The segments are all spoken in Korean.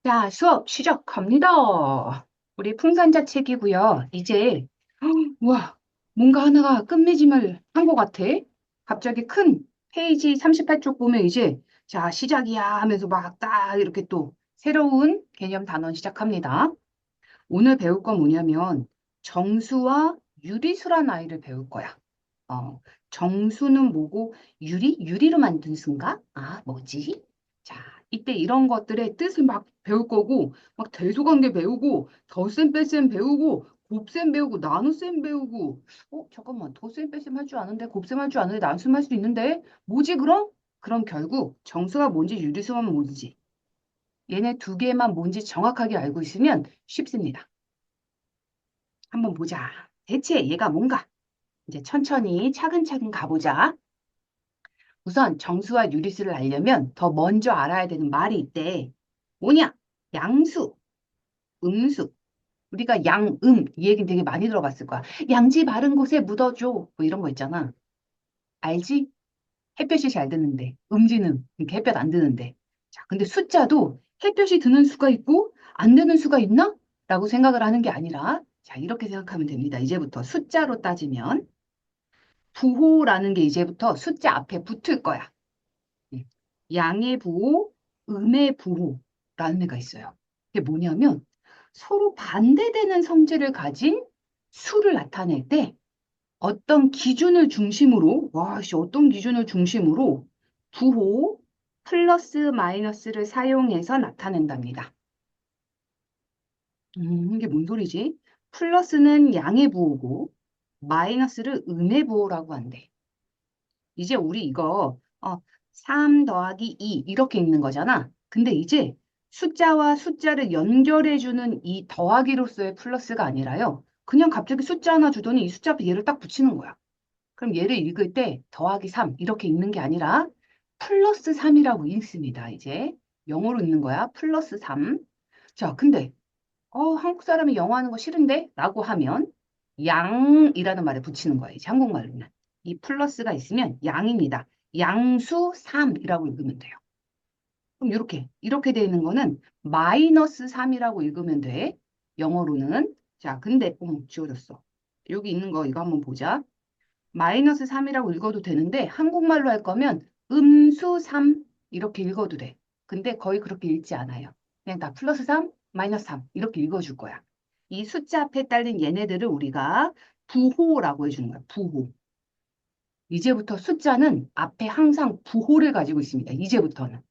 자, 수업 시작합니다. 우리 풍산자 책이고요. 이제 우와, 뭔가 하나가 끝맺음을 한 것 같아. 갑자기 큰 페이지 38쪽 보면 이제 자, 시작이야 하면서 막 딱 이렇게 또 새로운 개념 단원 시작합니다. 오늘 배울 건 뭐냐면 정수와 유리수란 아이를 배울 거야. 어, 정수는 뭐고 유리로 만든 수인가? 아, 뭐지? 자, 이때 이런 것들의 뜻을 막 배울 거고 막 대소관계 배우고 덧셈 뺄셈 배우고 곱셈 배우고 나눗셈 배우고 잠깐만 덧셈 뺄셈 할 줄 아는데 곱셈 할 줄 아는데 나눗셈 할 수도 있는데 뭐지 그럼? 그럼 결국 정수가 뭔지 유리수가 뭔지 얘네 두 개만 뭔지 정확하게 알고 있으면 쉽습니다. 한번 보자. 대체 얘가 뭔가? 이제 천천히 차근차근 가보자. 우선 정수와 유리수를 알려면 더 먼저 알아야 되는 말이 있대. 뭐냐? 양수, 음수. 우리가 양, 이 얘기는 되게 많이 들어봤을 거야. 양지 바른 곳에 묻어줘. 뭐 이런 거 있잖아. 알지? 햇볕이 잘 드는데. 음지는 이렇게 햇볕 안 드는데. 자, 근데 숫자도 햇볕이 드는 수가 있고 안 드는 수가 있나? 라고 생각을 하는 게 아니라 자, 이렇게 생각하면 됩니다. 이제부터 숫자로 따지면 부호라는 게 이제부터 숫자 앞에 붙을 거야. 예. 양의 부호, 음의 부호라는 애가 있어요. 이게 뭐냐면 서로 반대되는 성질을 가진 수를 나타낼 때 어떤 기준을 중심으로, 와, 씨, 어떤 기준을 중심으로 부호, 플러스 마이너스를 사용해서 나타낸답니다. 이게 뭔 소리지? 플러스는 양의 부호고 마이너스를 음의 부호라고 한대. 이제 우리 이거 3 더하기 2 이렇게 읽는 거잖아. 근데 이제 숫자와 숫자를 연결해주는 이 더하기로서의 플러스가 아니라요. 그냥 갑자기 숫자 하나 주더니 이 숫자 앞에 얘를 딱 붙이는 거야. 그럼 얘를 읽을 때 더하기 3 이렇게 읽는 게 아니라 플러스 3이라고 읽습니다. 이제 영어로 읽는 거야. 플러스 3. 자, 근데 한국 사람이 영어 하는 거 싫은데? 라고 하면 양이라는 말에 붙이는 거예요. 이제 한국말로는. 이 플러스가 있으면 양입니다. 양수 3이라고 읽으면 돼요. 그럼 이렇게 되어 있는 거는 마이너스 3이라고 읽으면 돼. 영어로는. 자, 근데, 지워졌어. 여기 있는 거 이거 한번 보자. 마이너스 3이라고 읽어도 되는데 한국말로 할 거면 음수 3 이렇게 읽어도 돼. 근데 거의 그렇게 읽지 않아요. 그냥 다 플러스 3, 마이너스 3 이렇게 읽어줄 거야. 이 숫자 앞에 딸린 얘네들을 우리가 부호라고 해주는 거야. 부호. 이제부터 숫자는 앞에 항상 부호를 가지고 있습니다. 이제부터는.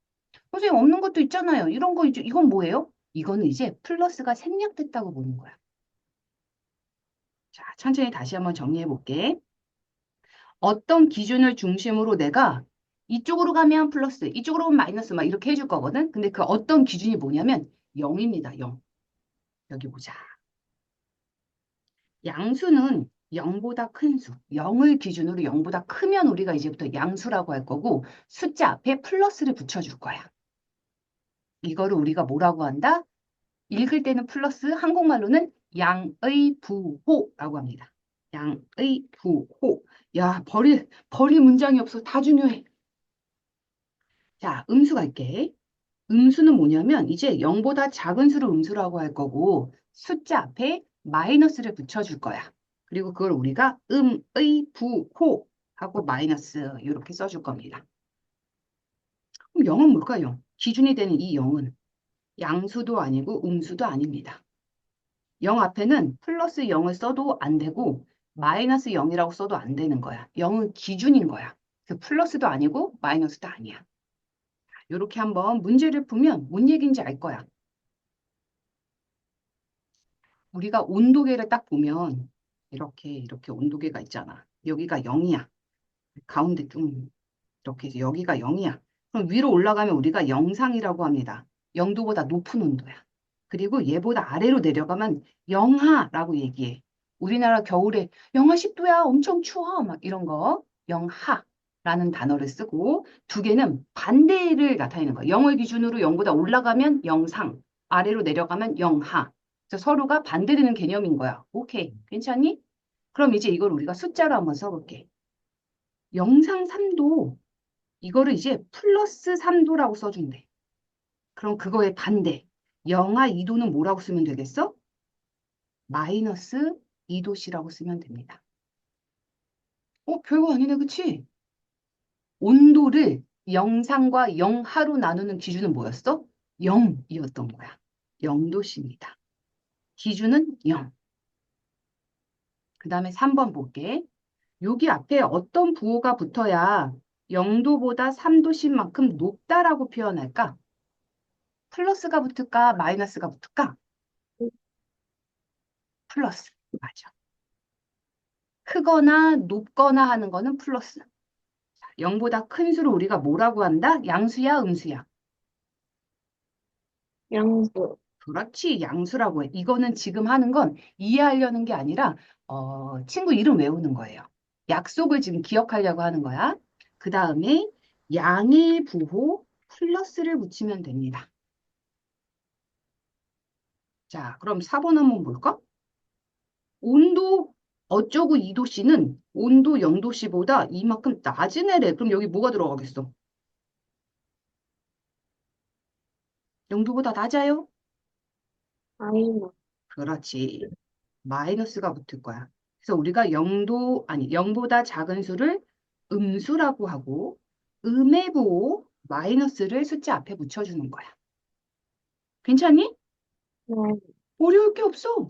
선생님 없는 것도 있잖아요. 이런 거 이건 뭐예요? 이거는 이제 플러스가 생략됐다고 보는 거야. 자, 천천히 다시 한번 정리해 볼게. 어떤 기준을 중심으로 내가 이쪽으로 가면 플러스, 이쪽으로 가면 마이너스 막 이렇게 해줄 거거든. 근데 그 어떤 기준이 뭐냐면 0입니다. 0. 여기 보자. 양수는 0보다 큰 수. 0을 기준으로 0보다 크면 우리가 이제부터 양수라고 할 거고 숫자 앞에 플러스를 붙여줄 거야. 이거를 우리가 뭐라고 한다? 읽을 때는 플러스, 한국말로는 양의 부호라고 합니다. 양의 부호. 야, 버릴 문장이 없어. 다 중요해. 자, 음수 갈게. 음수는 뭐냐면 이제 0보다 작은 수를 음수라고 할 거고 숫자 앞에 마이너스를 붙여줄 거야. 그리고 그걸 우리가 음의 부호 하고 마이너스 이렇게 써줄 겁니다. 그럼 0은 뭘까요? 기준이 되는 이 0은 양수도 아니고 음수도 아닙니다. 0 앞에는 플러스 0을 써도 안 되고 마이너스 0이라고 써도 안 되는 거야. 0은 기준인 거야. 그 플러스도 아니고 마이너스도 아니야. 이렇게 한번 문제를 풀면 뭔 얘기인지 알 거야. 우리가 온도계를 딱 보면 이렇게 온도계가 있잖아. 여기가 0이야. 가운데 좀 이렇게 해서 여기가 0이야. 그럼 위로 올라가면 우리가 영상이라고 합니다. 0도보다 높은 온도야. 그리고 얘보다 아래로 내려가면 영하라고 얘기해. 우리나라 겨울에 영하 10도야. 엄청 추워. 막 이런 거. 영하라는 단어를 쓰고 두 개는 반대를 나타내는 거야. 0을 기준으로 0보다 올라가면 영상, 아래로 내려가면 영하. 그래서 서로가 반대되는 개념인 거야. 오케이. 괜찮니? 그럼 이제 이걸 우리가 숫자로 한번 써볼게. 영상 3도 이거를 이제 플러스 3도라고 써준대. 그럼 그거의 반대. 영하 2도는 뭐라고 쓰면 되겠어? 마이너스 2도씨라고 쓰면 됩니다. 별거 아니네, 그치? 온도를 영상과 영하로 나누는 기준은 뭐였어? 0이었던 거야. 0도씨입니다. 기준은 0. 그 다음에 3번 볼게. 여기 앞에 어떤 부호가 붙어야 0도보다 3도씨만큼 높다라고 표현할까? 플러스가 붙을까? 마이너스가 붙을까? 플러스. 맞아. 크거나 높거나 하는 거는 플러스. 0보다 큰 수를 우리가 뭐라고 한다? 양수야, 음수야? 양수. 그렇지, 양수라고 해. 이거는 지금 하는 건 이해하려는 게 아니라 친구 이름 외우는 거예요. 약속을 지금 기억하려고 하는 거야. 그 다음에 양의 부호 플러스를 붙이면 됩니다. 자, 그럼 4번 한번 볼까? 온도 어쩌고 2도씨는 온도 0도씨보다 이만큼 낮은 애래. 그럼 여기 뭐가 들어가겠어? 0도보다 낮아요? 마이너스. 그렇지. 마이너스가 붙을 거야. 그래서 우리가 0도, 아니, 0보다 작은 수를 음수라고 하고, 음의 부호 마이너스를 숫자 앞에 붙여주는 거야. 괜찮니? 네. 어려울 게 없어.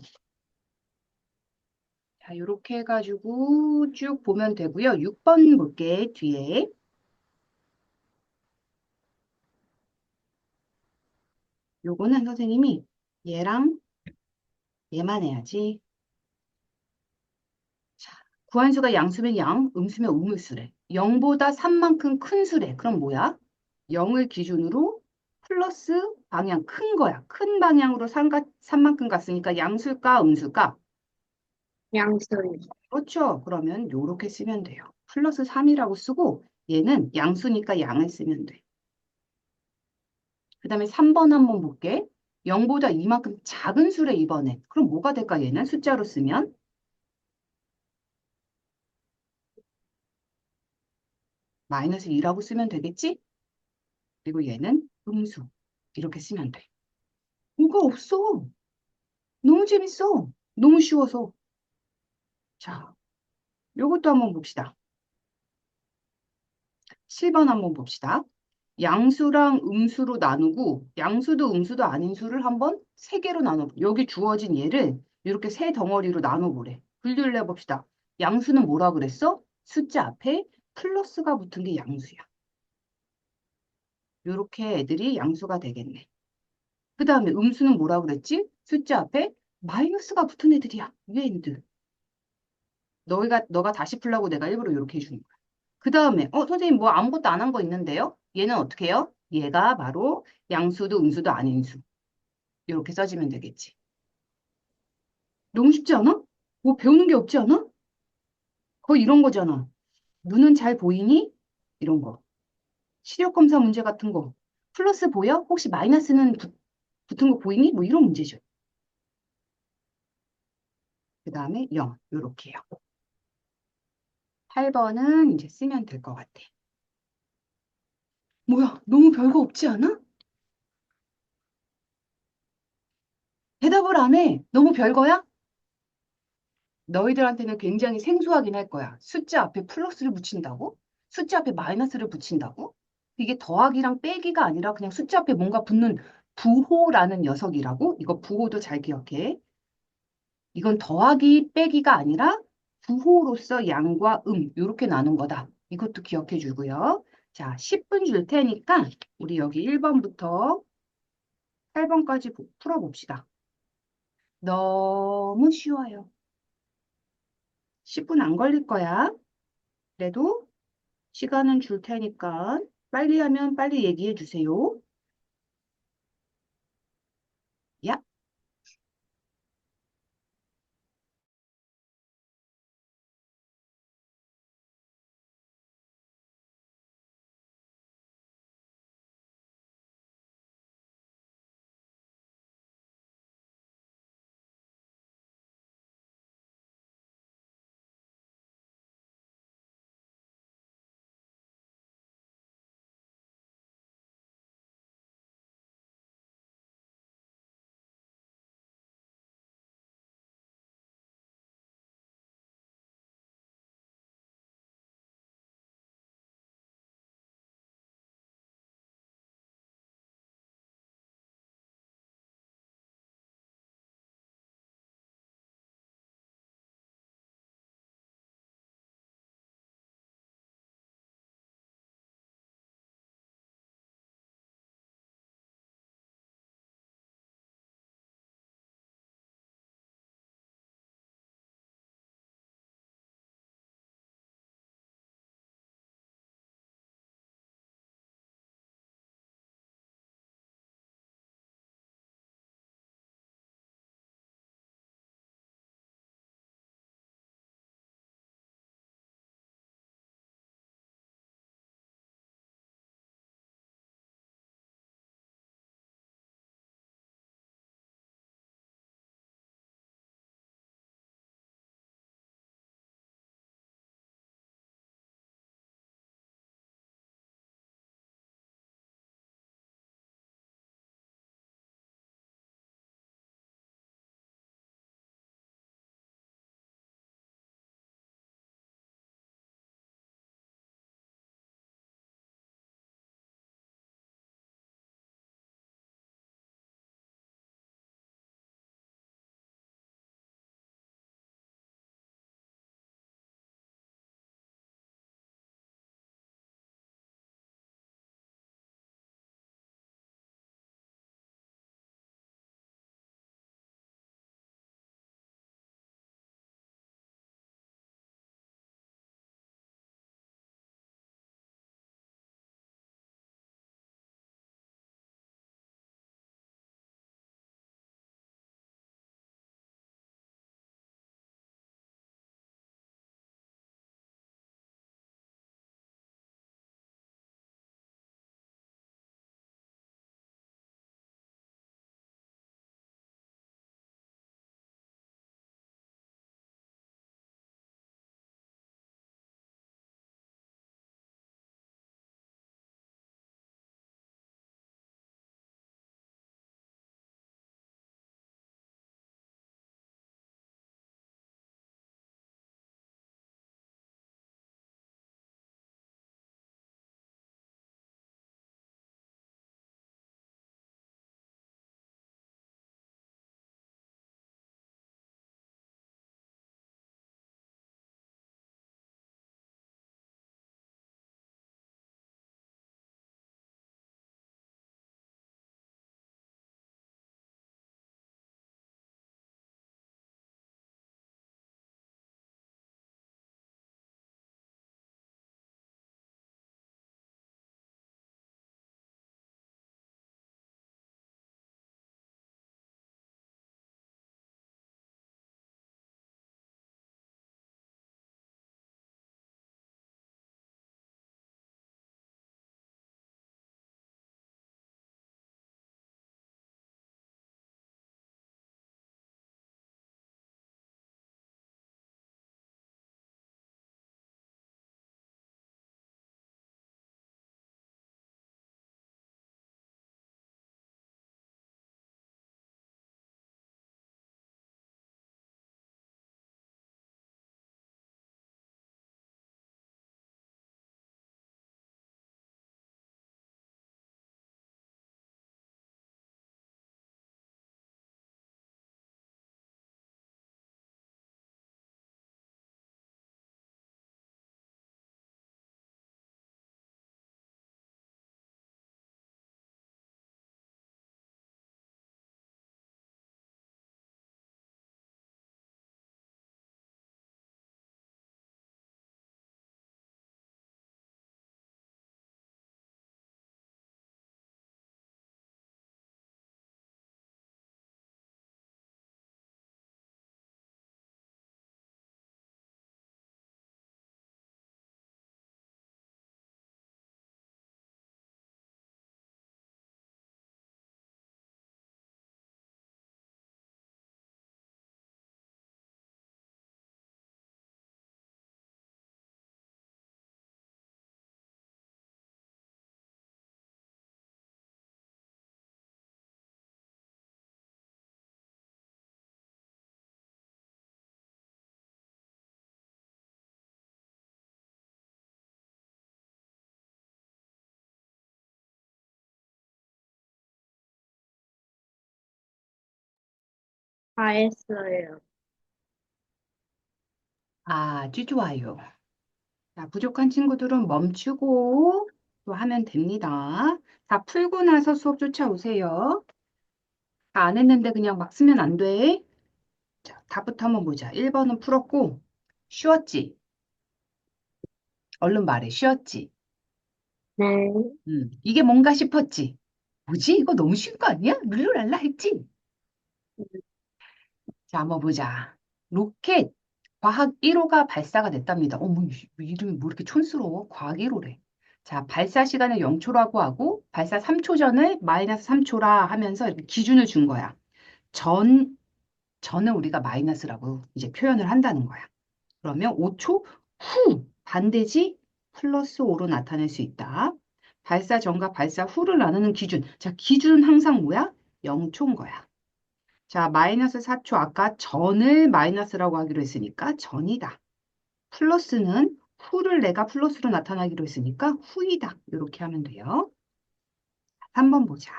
자, 이렇게 해가지고 쭉 보면 되고요. 6번 볼게, 뒤에. 요거는 선생님이 얘랑 얘만 해야지. 자, 구한수가 양수면 양, 음수면 음수래. 0보다 3만큼 큰 수래. 그럼 뭐야? 0을 기준으로 플러스 방향 큰 거야. 큰 방향으로 3만큼 갔으니까 양수일까, 음수일까? 양수. 그렇죠. 그러면 요렇게 쓰면 돼요. 플러스 3이라고 쓰고 얘는 양수니까 양을 쓰면 돼. 그 다음에 3번 한번 볼게. 0보다 이만큼 작은 수래, 이번에. 그럼 뭐가 될까, 얘는? 숫자로 쓰면? 마이너스 2라고 쓰면 되겠지? 그리고 얘는 음수. 이렇게 쓰면 돼. 뭐가 없어. 너무 재밌어. 너무 쉬워서. 자, 요것도 한번 봅시다. 7번 한번 봅시다. 양수랑 음수로 나누고 양수도 음수도 아닌 수를 한번 세 개로 나눠. 여기 주어진 얘를 이렇게 세 덩어리로 나눠보래. 분류를 해봅시다. 양수는 뭐라 그랬어? 숫자 앞에 플러스가 붙은 게 양수야. 이렇게 애들이 양수가 되겠네. 그 다음에 음수는 뭐라 그랬지? 숫자 앞에 마이너스가 붙은 애들이야. 얘네들. 너가 다시 풀라고 내가 일부러 이렇게 해주는 거야. 그 다음에 선생님 뭐 아무것도 안 한 거 있는데요? 얘는 어떻게 해요? 얘가 바로 양수도 음수도 아닌 수. 이렇게 써지면 되겠지. 너무 쉽지 않아? 뭐 배우는 게 없지 않아? 거의 이런 거잖아. 눈은 잘 보이니? 이런 거. 시력 검사 문제 같은 거. 플러스 보여? 혹시 마이너스는 붙은 거 보이니? 뭐 이런 문제죠. 그 다음에 0. 요렇게요. 8번은 이제 쓰면 될 것 같아. 뭐야? 너무 별거 없지 않아? 대답을 안 해. 너무 별거야? 너희들한테는 굉장히 생소하긴 할 거야. 숫자 앞에 플러스를 붙인다고? 숫자 앞에 마이너스를 붙인다고? 이게 더하기랑 빼기가 아니라 그냥 숫자 앞에 뭔가 붙는 부호라는 녀석이라고? 이거 부호도 잘 기억해. 이건 더하기 빼기가 아니라 부호로서 양과 이렇게 나눈 거다. 이것도 기억해 주고요. 자, 10분 줄 테니까 우리 여기 1번부터 8번까지 풀어봅시다. 너무 쉬워요. 10분 안 걸릴 거야. 그래도 시간은 줄 테니까 빨리 하면 빨리 얘기해 주세요. 야. 다 했어요. 아주 좋아요. 자, 부족한 친구들은 멈추고 또 하면 됩니다. 다 풀고 나서 수업 쫓아오세요. 다 안 했는데 그냥 막 쓰면 안 돼. 자, 답부터 한번 보자. 1번은 풀었고, 쉬웠지? 얼른 말해, 쉬웠지? 네. 이게 뭔가 싶었지? 뭐지? 이거 너무 쉬운 거 아니야? 룰루랄라 했지? 자, 한번 보자. 로켓 과학 1호가 발사가 됐답니다. 어머, 이름이 뭐 이렇게 촌스러워? 과학 1호래. 자, 발사 시간을 0초라고 하고, 발사 3초 전을 마이너스 3초라 하면서 이렇게 기준을 준 거야. 전, 전을 우리가 마이너스라고 이제 표현을 한다는 거야. 그러면 5초 후 반대지 플러스 5로 나타낼 수 있다. 발사 전과 발사 후를 나누는 기준. 자, 기준은 항상 뭐야? 0초인 거야. 자, 마이너스 4초 아까 전을 마이너스라고 하기로 했으니까 전이다. 플러스는 후를 내가 플러스로 나타나기로 했으니까 후이다. 이렇게 하면 돼요. 3번 보자.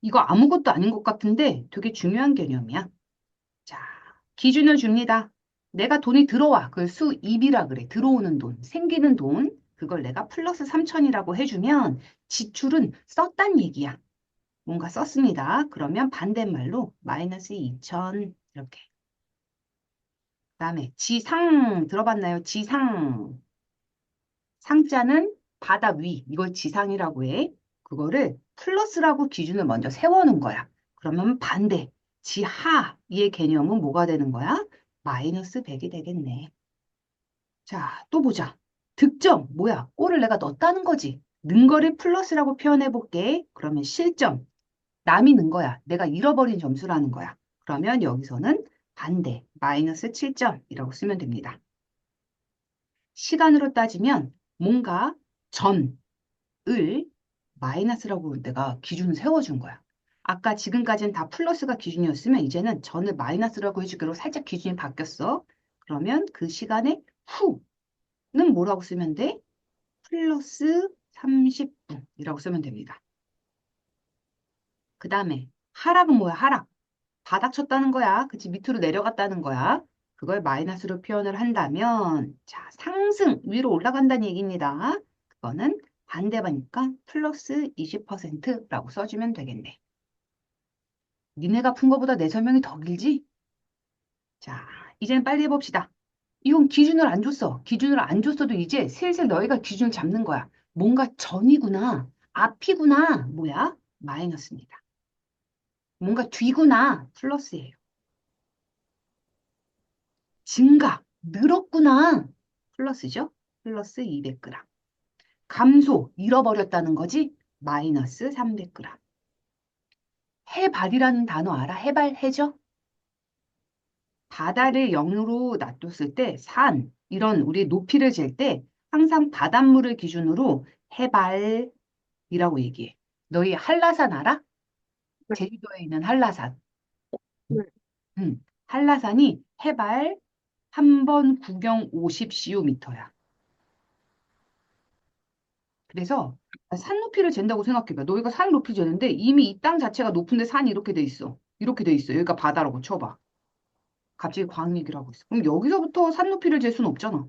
이거 아무것도 아닌 것 같은데 되게 중요한 개념이야. 자, 기준을 줍니다. 내가 돈이 들어와. 그걸 수입이라 그래. 들어오는 돈, 생기는 돈. 그걸 내가 플러스 3천이라고 해주면 지출은 썼단 얘기야. 뭔가 썼습니다. 그러면 반대말로 마이너스 2천 이렇게. 그다음에 지상 들어봤나요? 지상. 상자는 바다 위. 이걸 지상이라고 해. 그거를 플러스라고 기준을 먼저 세워놓은 거야. 그러면 반대. 지하. 이의 개념은 뭐가 되는 거야? 마이너스 100이 되겠네. 자, 또 보자. 득점. 뭐야? 골을 내가 넣었다는 거지. 는 거를 플러스라고 표현해 볼게. 그러면 실점. 남이 는 거야. 내가 잃어버린 점수라는 거야. 그러면 여기서는 반대. 마이너스 7점이라고 쓰면 됩니다. 시간으로 따지면 뭔가 전을 마이너스라고 내가 기준을 세워준 거야. 아까 지금까지는 다 플러스가 기준이었으면 이제는 전을 마이너스라고 해주기로 살짝 기준이 바뀌었어. 그러면 그 시간의 후는 뭐라고 쓰면 돼? 플러스 30분이라고 쓰면 됩니다. 그 다음에 하락은 뭐야? 하락. 바닥 쳤다는 거야. 그치? 밑으로 내려갔다는 거야. 그걸 마이너스로 표현을 한다면, 자, 상승, 위로 올라간다는 얘기입니다. 그거는 반대니까 플러스 20%라고 써주면 되겠네. 니네가 푼 거보다 내 설명이 더 길지? 자, 이제는 빨리 해봅시다. 이건 기준을 안 줬어. 기준을 안 줬어도 이제 슬슬 너희가 기준을 잡는 거야. 뭔가 전이구나, 앞이구나, 뭐야? 마이너스입니다. 뭔가 뒤구나, 플러스예요. 증가, 늘었구나. 플러스죠? 플러스 200g. 감소, 잃어버렸다는 거지? 마이너스 300g. 해발이라는 단어 알아? 해발, 해죠? 바다를 0으로 놔뒀을 때 산, 이런 우리 높이를 잴 때 항상 바닷물을 기준으로 해발이라고 얘기해. 너희 한라산 알아? 네. 제주도에 있는 한라산. 네. 한라산이 해발 한 번 구경 50cm야. 그래서 산 높이를 잰다고 생각해봐. 너희가 산 높이 재는데 이미 이 땅 자체가 높은데 산이 이렇게 돼 있어. 이렇게 돼 있어. 여기가 바다라고 쳐봐. 갑자기 과학 얘기를 하고 있어. 그럼 여기서부터 산 높이를 잴 수는 없잖아.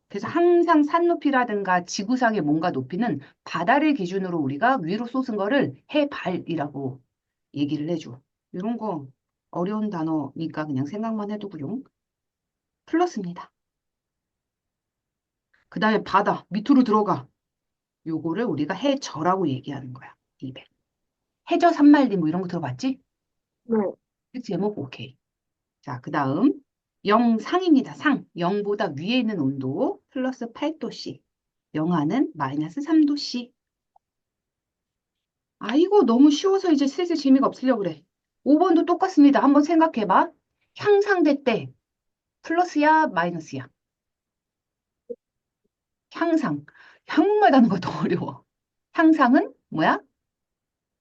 그래서 항상 산 높이라든가 지구상의 뭔가 높이는 바다를 기준으로 우리가 위로 솟은 거를 해발이라고 얘기를 해줘. 이런 거 어려운 단어니까 그냥 생각만 해두고요. 플러스입니다. 그 다음에 바다 밑으로 들어가. 요거를 우리가 해저라고 얘기하는 거야. 200. 해저 산말리 뭐 이런 거 들어봤지? 네. 그 제목 오케이. 자, 그 다음 영상입니다. 상. 0보다 위에 있는 온도 플러스 8도씨. 영하는 마이너스 3도씨. 아이고 너무 쉬워서 이제 슬슬 재미가 없으려고 그래. 5번도 똑같습니다. 한번 생각해봐. 향상됐대. 플러스야 마이너스야. 향상. 한국말 단어가 더 어려워. 향상은 뭐야?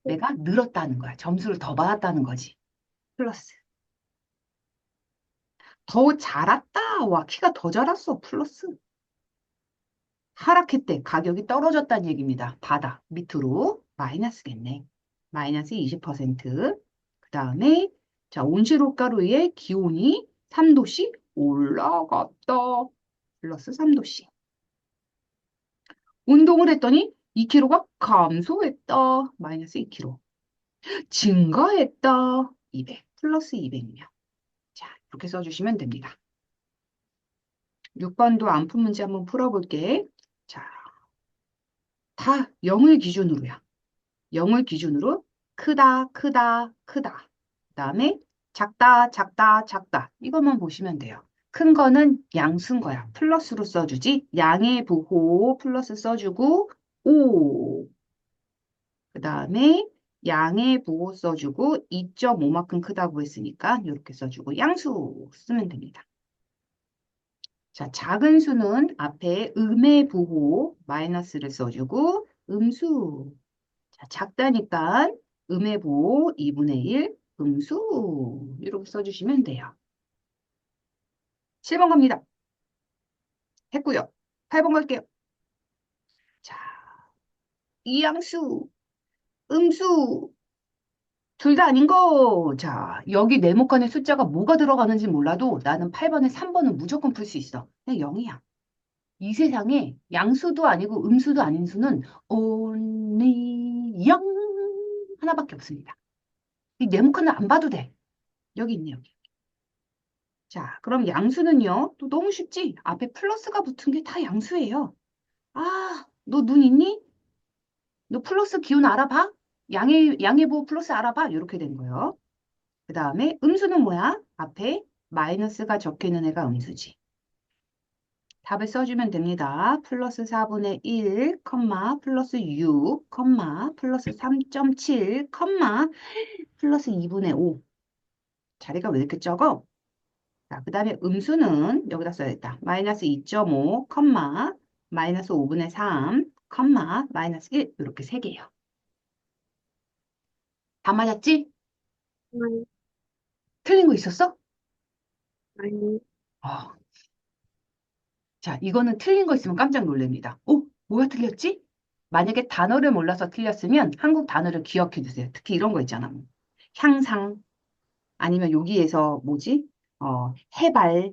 내가 늘었다는 거야. 점수를 더 받았다는 거지. 플러스. 더 자랐다. 와, 키가 더 자랐어. 플러스. 하락했대. 가격이 떨어졌다는 얘기입니다. 바닥 밑으로 마이너스겠네. 마이너스 20%. 그 다음에 자, 온실가루의 기온이 3도씩 올라갔다. 플러스 3도씩. 운동을 했더니 2kg가 감소했다. 마이너스 2kg. 증가했다. 200. 플러스 200명. 자, 이렇게 써주시면 됩니다. 6번도 안푼 문제 한번 풀어볼게. 자, 다 0을 기준으로야. 0을 기준으로 크다, 크다, 크다. 그다음에 작다, 작다, 작다. 이것만 보시면 돼요. 큰 거는 양수인 거야. 플러스로 써주지. 양의 부호 플러스 써주고 5. 그다음에 양의 부호 써주고 2.5만큼 크다고 했으니까 이렇게 써주고 양수 쓰면 됩니다. 자, 작은 수는 앞에 음의 부호 마이너스를 써주고 음수. 자, 작다니까 음의 부호 2분의 1 음수 이렇게 써주시면 돼요. 7번 갑니다. 했고요. 8번 갈게요. 자, 이양수, 음수 둘 다 아닌 거. 자, 여기 네모칸에 숫자가 뭐가 들어가는지 몰라도 나는 8번에 3번은 무조건 풀 수 있어. 그냥 0이야. 이 세상에 양수도 아니고 음수도 아닌 수는 only 0 하나밖에 없습니다. 이 네모칸을 안 봐도 돼. 여기 있네, 여기. 자, 그럼 양수는요? 또 너무 쉽지? 앞에 플러스가 붙은 게 다 양수예요. 아, 너 눈 있니? 너 플러스 기운 알아봐? 양의 부호 플러스 알아봐? 이렇게 된 거예요. 그 다음에 음수는 뭐야? 앞에 마이너스가 적혀 있는 애가 음수지. 답을 써주면 됩니다. 플러스 4분의 1, 플러스 6, 플러스 3.7, 플러스 2분의 5. 자리가 왜 이렇게 적어? 자, 그 다음에 음수는 여기다 써야겠다. 마이너스 2.5, 마이너스 5분의 3, 마이너스 1 이렇게 세 개예요. 다 맞았지? 네, 틀린 거 있었어? 아니, 어. 자, 이거는 틀린 거 있으면 깜짝 놀랍니다. 뭐가 틀렸지? 만약에 단어를 몰라서 틀렸으면 한국 단어를 기억해 두세요. 특히 이런 거 있잖아. 뭐. 향상, 아니면 여기에서 뭐지? 해발,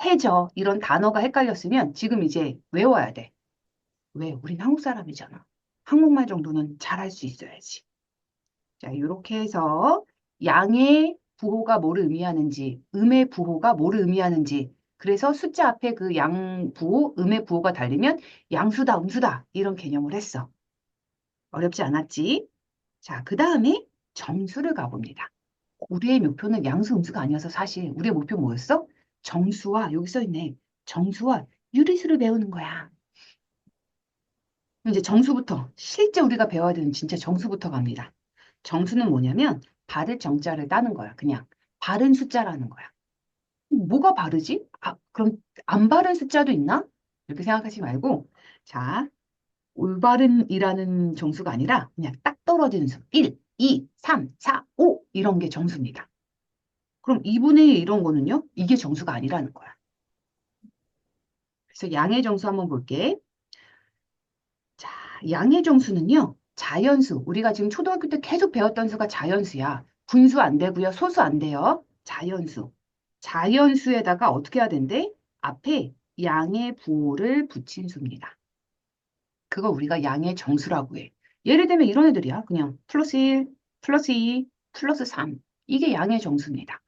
해저 이런 단어가 헷갈렸으면 지금 이제 외워야 돼. 왜? 우린 한국 사람이잖아. 한국말 정도는 잘할 수 있어야지. 자, 이렇게 해서 양의 부호가 뭐를 의미하는지, 음의 부호가 뭐를 의미하는지, 그래서 숫자 앞에 그 양 부호, 음의 부호가 달리면 양수다, 음수다 이런 개념을 했어. 어렵지 않았지? 자, 그 다음에 정수를 가봅니다. 우리의 목표는 양수, 음수가 아니어서 사실 우리의 목표 뭐였어? 정수와 여기 써 있네. 정수와 유리수를 배우는 거야. 이제 정수부터 실제 우리가 배워야 되는 진짜 정수부터 갑니다. 정수는 뭐냐면 바를 정자를 따는 거야. 그냥 바른 숫자라는 거야. 뭐가 바르지? 아, 그럼 안 바른 숫자도 있나? 이렇게 생각하지 말고 자, 올바른이라는 정수가 아니라 그냥 딱 떨어지는 수. 1, 2, 3, 4, 5 이런 게 정수입니다. 그럼 2분의 1 이런 거는요? 이게 정수가 아니라는 거야. 그래서 양의 정수 한번 볼게. 자, 양의 정수는요. 자연수. 우리가 지금 초등학교 때 계속 배웠던 수가 자연수야. 분수 안 되고요. 소수 안 돼요. 자연수. 자연수에다가 어떻게 해야 된대? 앞에 양의 부호를 붙인 수입니다. 그거 우리가 양의 정수라고 해. 예를 들면 이런 애들이야. 그냥 플러스 1, 플러스 2, 플러스 3. 이게 양의 정수입니다.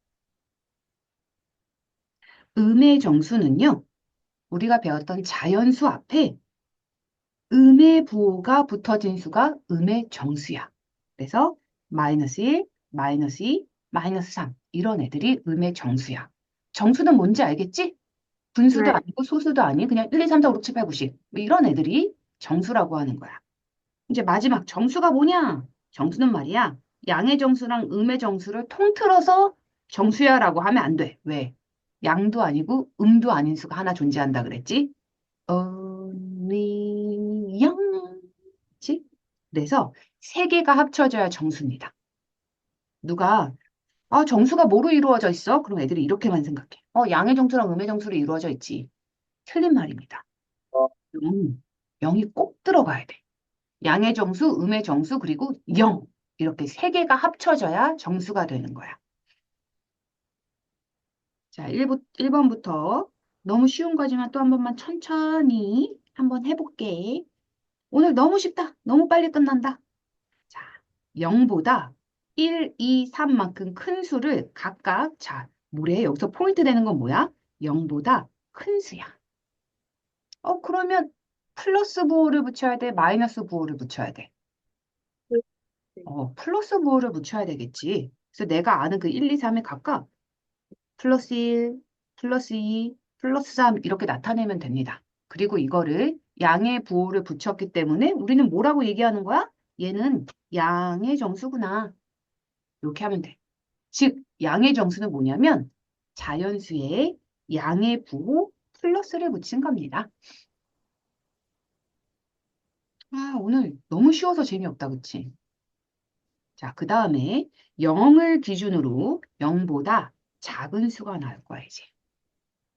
음의 정수는요. 우리가 배웠던 자연수 앞에 음의 부호가 붙어진 수가 음의 정수야. 그래서 마이너스 1, 마이너스 2, 마이너스 3 이런 애들이 음의 정수야. 정수는 뭔지 알겠지? 분수도 네, 아니고 소수도 아닌 그냥 1, 2, 3, 4, 5, 6, 7, 8, 9, 10 이런 애들이 정수라고 하는 거야. 이제 마지막 정수가 뭐냐? 정수는 말이야. 양의 정수랑 음의 정수를 통틀어서 정수야라고 하면 안 돼. 왜? 양도 아니고 음도 아닌 수가 하나 존재한다 그랬지? only 지? 그래서 세 개가 합쳐져야 정수입니다. 누가 정수가 뭐로 이루어져 있어? 그럼 애들이 이렇게만 생각해. 양의 정수랑 음의 정수로 이루어져 있지. 틀린 말입니다. 0이 꼭 들어가야 돼. 양의 정수, 음의 정수, 그리고 0. 이렇게 세 개가 합쳐져야 정수가 되는 거야. 자, 1번부터 너무 쉬운 거지만 또 한 번만 천천히 한번 해볼게. 오늘 너무 쉽다. 너무 빨리 끝난다. 자, 0보다 1, 2, 3만큼 큰 수를 각각, 자, 뭐래? 여기서 포인트 되는 건 뭐야? 0보다 큰 수야. 그러면 플러스 부호를 붙여야 돼? 마이너스 부호를 붙여야 돼? 네. 플러스 부호를 붙여야 되겠지. 그래서 내가 아는 그 1, 2, 3에 각각 플러스 1, 플러스 2, 플러스 3 이렇게 나타내면 됩니다. 그리고 이거를 양의 부호를 붙였기 때문에 우리는 뭐라고 얘기하는 거야? 얘는 양의 정수구나. 이렇게 하면 돼. 즉, 양의 정수는 뭐냐면 자연수에 양의 부호 플러스를 붙인 겁니다. 아, 오늘 너무 쉬워서 재미없다, 그치? 자, 그 다음에 0을 기준으로 0보다 작은 수가 나올 거야, 이제.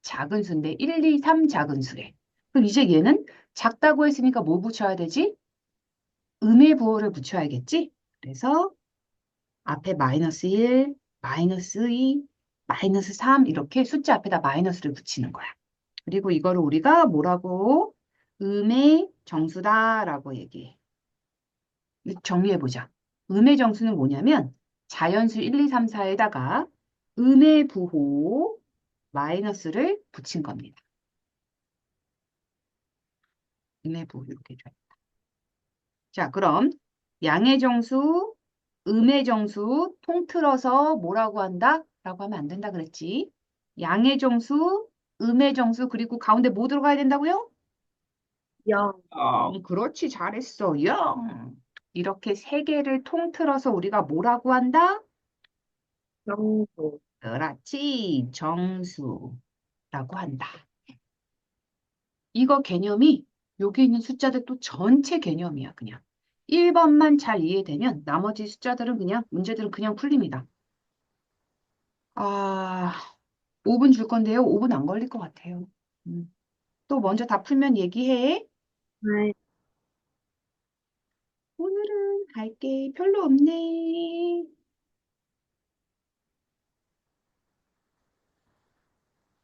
작은 수인데 1, 2, 3 작은 수래. 그럼 이제 얘는 작다고 했으니까 뭐 붙여야 되지? 음의 부호를 붙여야겠지? 그래서 앞에 마이너스 1, 마이너스 2, 마이너스 3 이렇게 숫자 앞에다 마이너스를 붙이는 거야. 그리고 이거를 우리가 뭐라고? 음의 정수다라고 얘기해. 정리해보자. 음의 정수는 뭐냐면 자연수 1, 2, 3, 4에다가 음의 부호 마이너스를 붙인 겁니다. 음의 부호 이렇게 줘요. 자, 그럼 양의 정수, 음의 정수 통틀어서 뭐라고 한다? 라고 하면 안 된다 그랬지. 양의 정수, 음의 정수, 그리고 가운데 뭐 들어가야 된다고요? 0, 그렇지, 잘했어. 0. 이렇게 세 개를 통틀어서 우리가 뭐라고 한다? 정도, 그렇지, 정수라고 한다. 이거 개념이 여기 있는 숫자들 또 전체 개념이야, 그냥. 1번만 잘 이해되면 나머지 숫자들은 그냥, 문제들은 그냥 풀립니다. 아, 5분 줄 건데요. 5분 안 걸릴 것 같아요. 또 먼저 다 풀면 얘기해. 네. 오늘은 할 게 별로 없네.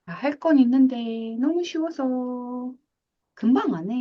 할 건 있는데 너무 쉬워서 금방 안 해.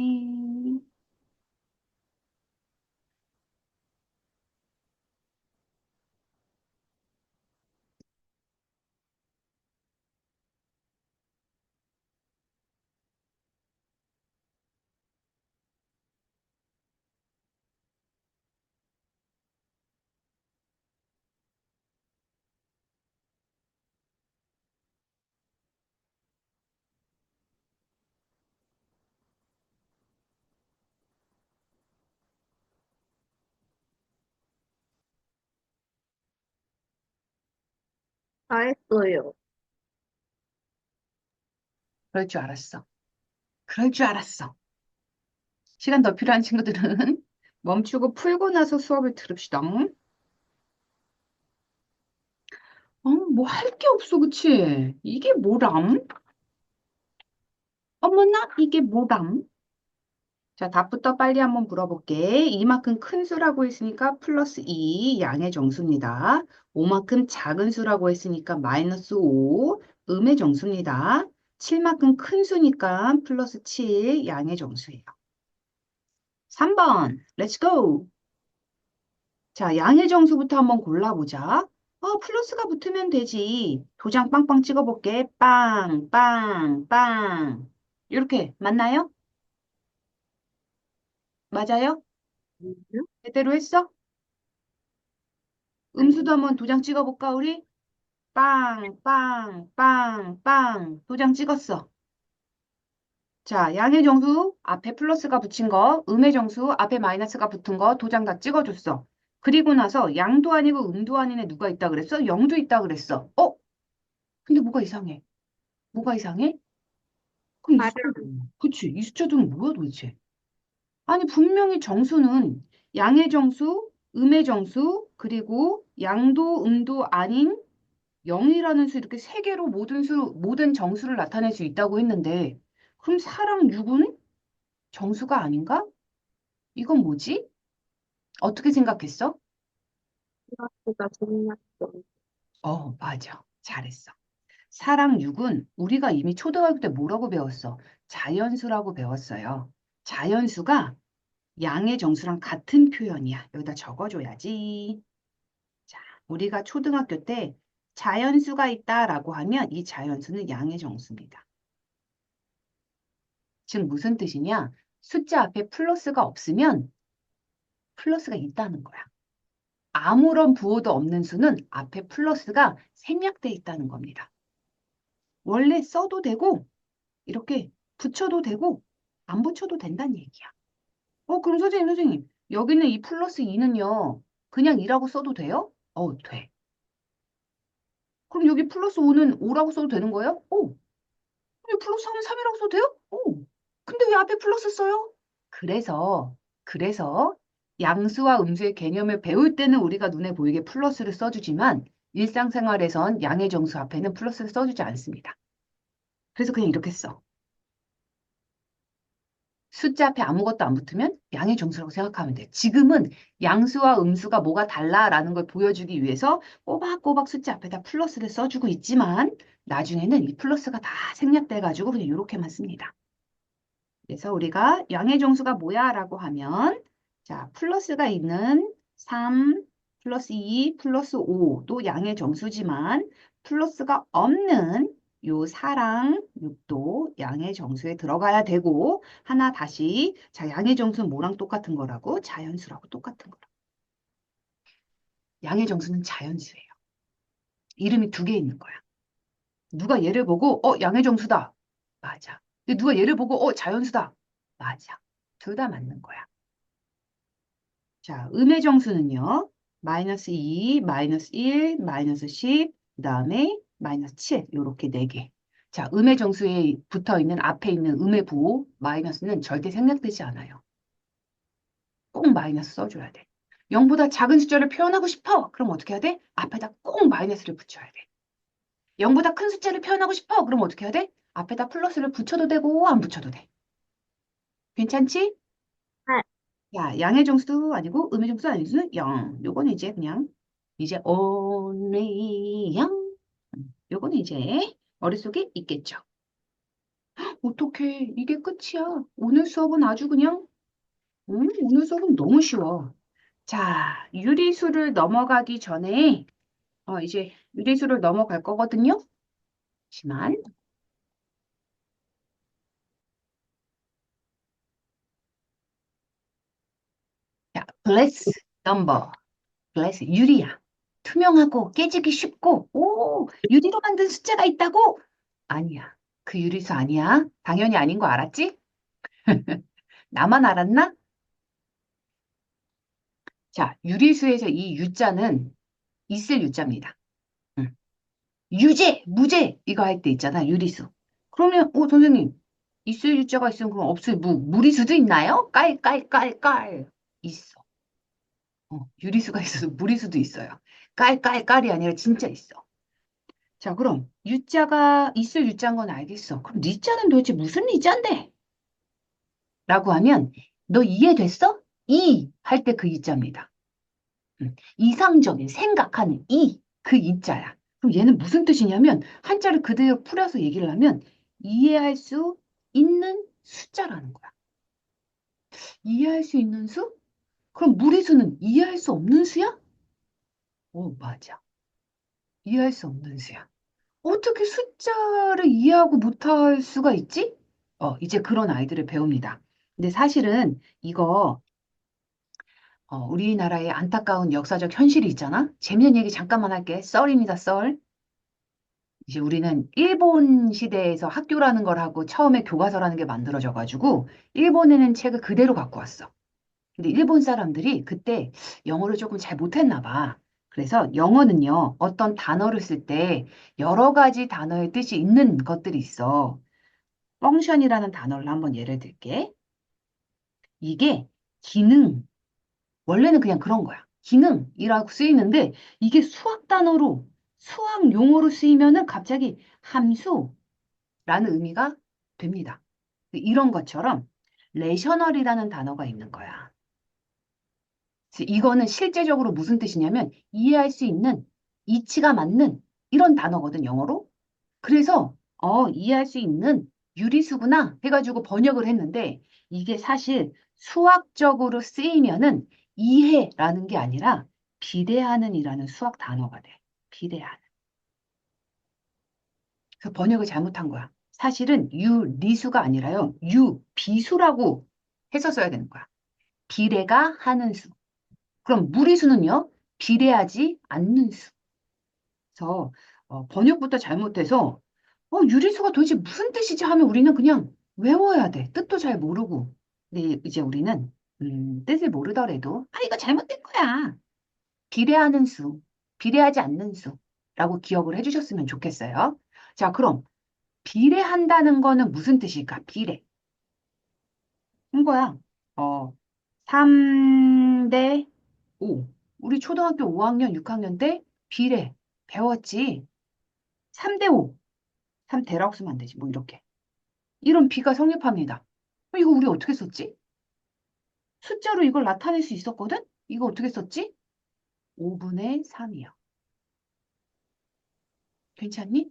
다 했어요. 그럴 줄 알았어. 그럴 줄 알았어. 시간 더 필요한 친구들은 멈추고 풀고 나서 수업을 들읍시다. 뭐 할 게 없어, 그치? 이게 뭐람? 어머나, 이게 뭐람? 자, 답부터 빨리 한번 물어볼게. 이만큼 큰 수라고 했으니까 플러스 2, 양의 정수입니다. 5만큼 작은 수라고 했으니까 마이너스 5, 음의 정수입니다. 7만큼 큰 수니까 플러스 7, 양의 정수예요. 3번, 렛츠 고! 자, 양의 정수부터 한번 골라보자. 플러스가 붙으면 되지. 도장 빵빵 찍어볼게. 빵, 빵, 빵. 이렇게 맞나요? 맞아요? 아니요? 제대로 했어? 아니, 음수도 한번 도장 찍어볼까, 우리? 빵, 빵, 빵, 빵. 도장 찍었어. 자, 양의 정수 앞에 플러스가 붙인 거, 음의 정수 앞에 마이너스가 붙은 거 도장 다 찍어줬어. 그리고 나서 양도 아니고 음도 아닌 애 누가 있다 그랬어? 0도 있다 그랬어. 근데 뭐가 이상해? 뭐가 이상해? 그럼 이 숫자는 가령, 뭐야? 그치? 이 숫자들은 뭐야 도대체? 아니, 분명히 정수는 양의 정수, 음의 정수, 그리고 양도, 음도 아닌 0이라는 수 이렇게 세 개로 모든 정수를 나타낼 수 있다고 했는데, 그럼 4랑 6은 정수가 아닌가? 이건 뭐지? 어떻게 생각했어? 플러스가 정났어. 맞아. 잘했어. 4랑 6은 우리가 이미 초등학교 때 뭐라고 배웠어? 자연수라고 배웠어요. 자연수가 양의 정수랑 같은 표현이야. 여기다 적어줘야지. 자, 우리가 초등학교 때 자연수가 있다라고 하면 이 자연수는 양의 정수입니다. 즉 무슨 뜻이냐? 숫자 앞에 플러스가 없으면 플러스가 있다는 거야. 아무런 부호도 없는 수는 앞에 플러스가 생략돼 있다는 겁니다. 원래 써도 되고 이렇게 붙여도 되고 안 붙여도 된다는 얘기야. 그럼 선생님, 여기는 이 플러스 2는요, 그냥 2라고 써도 돼요? 돼. 그럼 여기 플러스 5는 5라고 써도 되는 거예요? 여기 플러스 하면 3이라고 써도 돼요? 근데 왜 앞에 플러스 써요? 그래서 양수와 음수의 개념을 배울 때는 우리가 눈에 보이게 플러스를 써주지만 일상생활에선 양의 정수 앞에는 플러스를 써주지 않습니다. 그래서 그냥 이렇게 써. 숫자 앞에 아무것도 안 붙으면 양의 정수라고 생각하면 돼. 지금은 양수와 음수가 뭐가 달라라는 걸 보여주기 위해서 꼬박꼬박 숫자 앞에다 플러스를 써주고 있지만 나중에는 이 플러스가 다 생략돼가지고 그냥 이렇게만 씁니다. 그래서 우리가 양의 정수가 뭐야? 라고 하면 자, 플러스가 있는 3 플러스 2 플러스 5도 양의 정수지만 플러스가 없는 요 4랑 6도 양의 정수에 들어가야 되고 하나 다시 자, 양의 정수는 뭐랑 똑같은 거라고? 자연수라고 똑같은 거라고. 양의 정수는 자연수예요. 이름이 두 개 있는 거야. 누가 얘를 보고 양의 정수다. 맞아. 근데 누가 얘를 보고 자연수다. 맞아. 둘 다 맞는 거야. 자, 음의 정수는요. 마이너스 2, 마이너스 1, 마이너스 10, 그 다음에 마이너스 7 이렇게 4개. 자, 음의 정수에 붙어있는 앞에 있는 음의 부호 마이너스는 절대 생략되지 않아요. 꼭 마이너스 써줘야 돼. 0보다 작은 숫자를 표현하고 싶어. 그럼 어떻게 해야 돼? 앞에다 꼭 마이너스를 붙여야 돼. 0보다 큰 숫자를 표현하고 싶어. 그럼 어떻게 해야 돼? 앞에다 플러스를 붙여도 되고 안 붙여도 돼. 괜찮지? 네. 야, 양의 정수도 아니고 음의 정수도 아니고 0. 요거는 이제 그냥 이제 only 0. 요거는 이제 머릿속에 있겠죠. 어떡해. 이게 끝이야. 오늘 수업은 아주 그냥 오늘 수업은 너무 쉬워. 자, 유리수를 넘어가기 전에 이제 유리수를 넘어갈 거거든요. 하지만 자, bless number. 블레스 유리야. 투명하고 깨지기 쉽고 유리로 만든 숫자가 있다고? 아니야. 그 유리수 아니야. 당연히 아닌 거 알았지? 나만 알았나? 자, 유리수에서 이 유자는 있을 유자입니다. 응. 유제, 무제 이거 할 때 있잖아. 유리수. 그러면 선생님 있을 유자가 있으면 그럼 없을 무리수도 있나요? 깔. 있어. 유리수가 있어서 무리수도 있어요. 깔이 아니라 진짜 있어. 자, 그럼 유자가 있을 유자인 건 알겠어. 그럼 니자는 도대체 무슨 니자인데? 라고 하면 너 이해됐어? 이 할 때 그 이자입니다. 이상적인 생각하는 그 이자야. 그럼 얘는 무슨 뜻이냐면 한자를 그대로 풀어서 얘기를 하면 이해할 수 있는 숫자라는 거야. 이해할 수 있는 수? 그럼 무리수는 이해할 수 없는 수야? 맞아. 이해할 수 없는 수야. 어떻게 숫자를 이해하고 못할 수가 있지? 이제 그런 아이들을 배웁니다. 근데 사실은 이거 우리나라의 안타까운 역사적 현실이 있잖아. 재밌는 얘기 잠깐만 할게. 썰입니다, 썰. 이제 우리는 일본 시대에서 학교라는 걸 하고 처음에 교과서라는 게 만들어져가지고 일본에는 책을 그대로 갖고 왔어. 근데 일본 사람들이 그때 영어를 조금 잘 못했나 봐. 그래서 영어는요, 어떤 단어를 쓸 때 여러 가지 단어의 뜻이 있는 것들이 있어. 펑션이라는 단어를 한번 예를 들게. 이게 기능, 원래는 그냥 그런 거야. 기능이라고 쓰이는데 이게 수학 단어로, 수학 용어로 쓰이면은 갑자기 함수라는 의미가 됩니다. 이런 것처럼 레셔널이라는 단어가 있는 거야. 그래서 이거는 실제적으로 무슨 뜻이냐면 이해할 수 있는, 이치가 맞는 이런 단어거든, 영어로. 그래서 이해할 수 있는 유리수구나 해가지고 번역을 했는데 이게 사실 수학적으로 쓰이면은 이해라는 게 아니라 비례하는이라는 수학 단어가 돼. 비례하는. 그래서 번역을 잘못한 거야. 사실은 유리수가 아니라요. 유비수라고 했었어야 되는 거야. 비례가 하는 수. 그럼 무리수는요? 비례하지 않는 수. 그래서 번역부터 잘못해서 유리수가 도대체 무슨 뜻이지 하면 우리는 그냥 외워야 돼. 뜻도 잘 모르고. 근데 이제 우리는 뜻을 모르더라도 이거 잘못된 거야. 비례하는 수, 비례하지 않는 수라고 기억을 해주셨으면 좋겠어요. 자, 그럼 비례한다는 거는 무슨 뜻일까? 비례. 이거야. 3대 5. 우리 초등학교 5학년, 6학년 때 비례 배웠지. 3대 5. 3대라고 쓰면 안 되지. 뭐 이렇게. 이런 비가 성립합니다. 이거 우리 어떻게 썼지? 숫자로 이걸 나타낼 수 있었거든? 이거 어떻게 썼지? 5분의 3이요. 괜찮니? 네.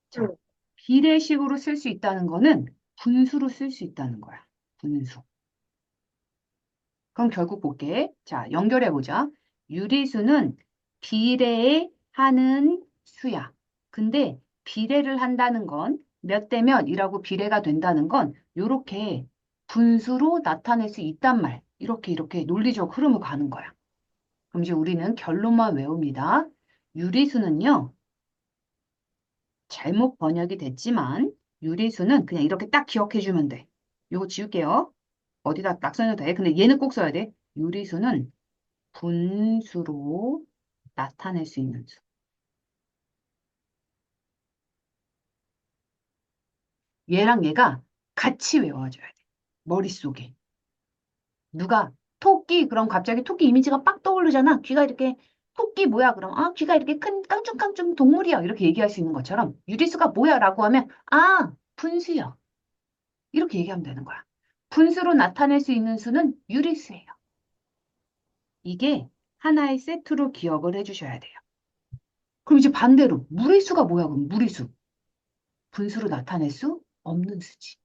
자, 비례식으로 쓸 수 있다는 거는 분수로 쓸 수 있다는 거야. 분수. 그럼 결국 볼게. 자, 연결해보자. 유리수는 비례하는 수야. 근데 비례를 한다는 건 몇 대 몇이라고 비례가 된다는 건 이렇게 분수로 나타낼 수 있단 말. 이렇게 논리적 흐름을 가는 거야. 그럼 이제 우리는 결론만 외웁니다. 유리수는요, 잘못 번역이 됐지만 유리수는 그냥 이렇게 딱 기억해주면 돼. 이거 지울게요. 어디다 딱 써도 돼. 근데 얘는 꼭 써야 돼. 유리수는 분수로 나타낼 수 있는 수. 얘랑 얘가 같이 외워줘야 돼. 머릿속에. 누가 토끼 그럼 갑자기 토끼 이미지가 빡 떠오르잖아. 귀가 이렇게 토끼 뭐야 그럼 귀가 이렇게 큰 깡충깡충 동물이야 이렇게 얘기할 수 있는 것처럼 유리수가 뭐야라고 하면 분수요. 이렇게 얘기하면 되는 거야. 분수로 나타낼 수 있는 수는 유리수예요. 이게 하나의 세트로 기억을 해주셔야 돼요. 그럼 이제 반대로 무리수가 뭐야 그럼 무리수. 분수로 나타낼 수 없는 수지.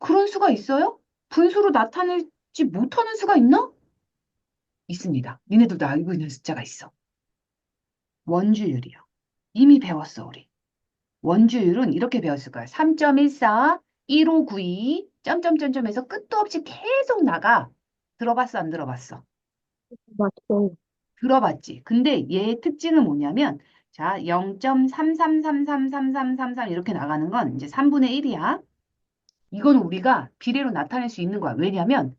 그런 수가 있어요? 분수로 나타내지 못하는 수가 있나? 있습니다. 니네들도 알고 있는 숫자가 있어. 원주율이요. 이미 배웠어, 우리. 원주율은 이렇게 배웠을 거야. 3.14, 1592, 점점점점해서 끝도 없이 계속 나가. 들어봤어, 안 들어봤어? 맞죠. 들어봤지. 근데 얘의 특징은 뭐냐면, 자, 0.33333333 이렇게 나가는 건 이제 3분의 1이야. 이거는 우리가 비례로 나타낼 수 있는 거야. 왜냐면,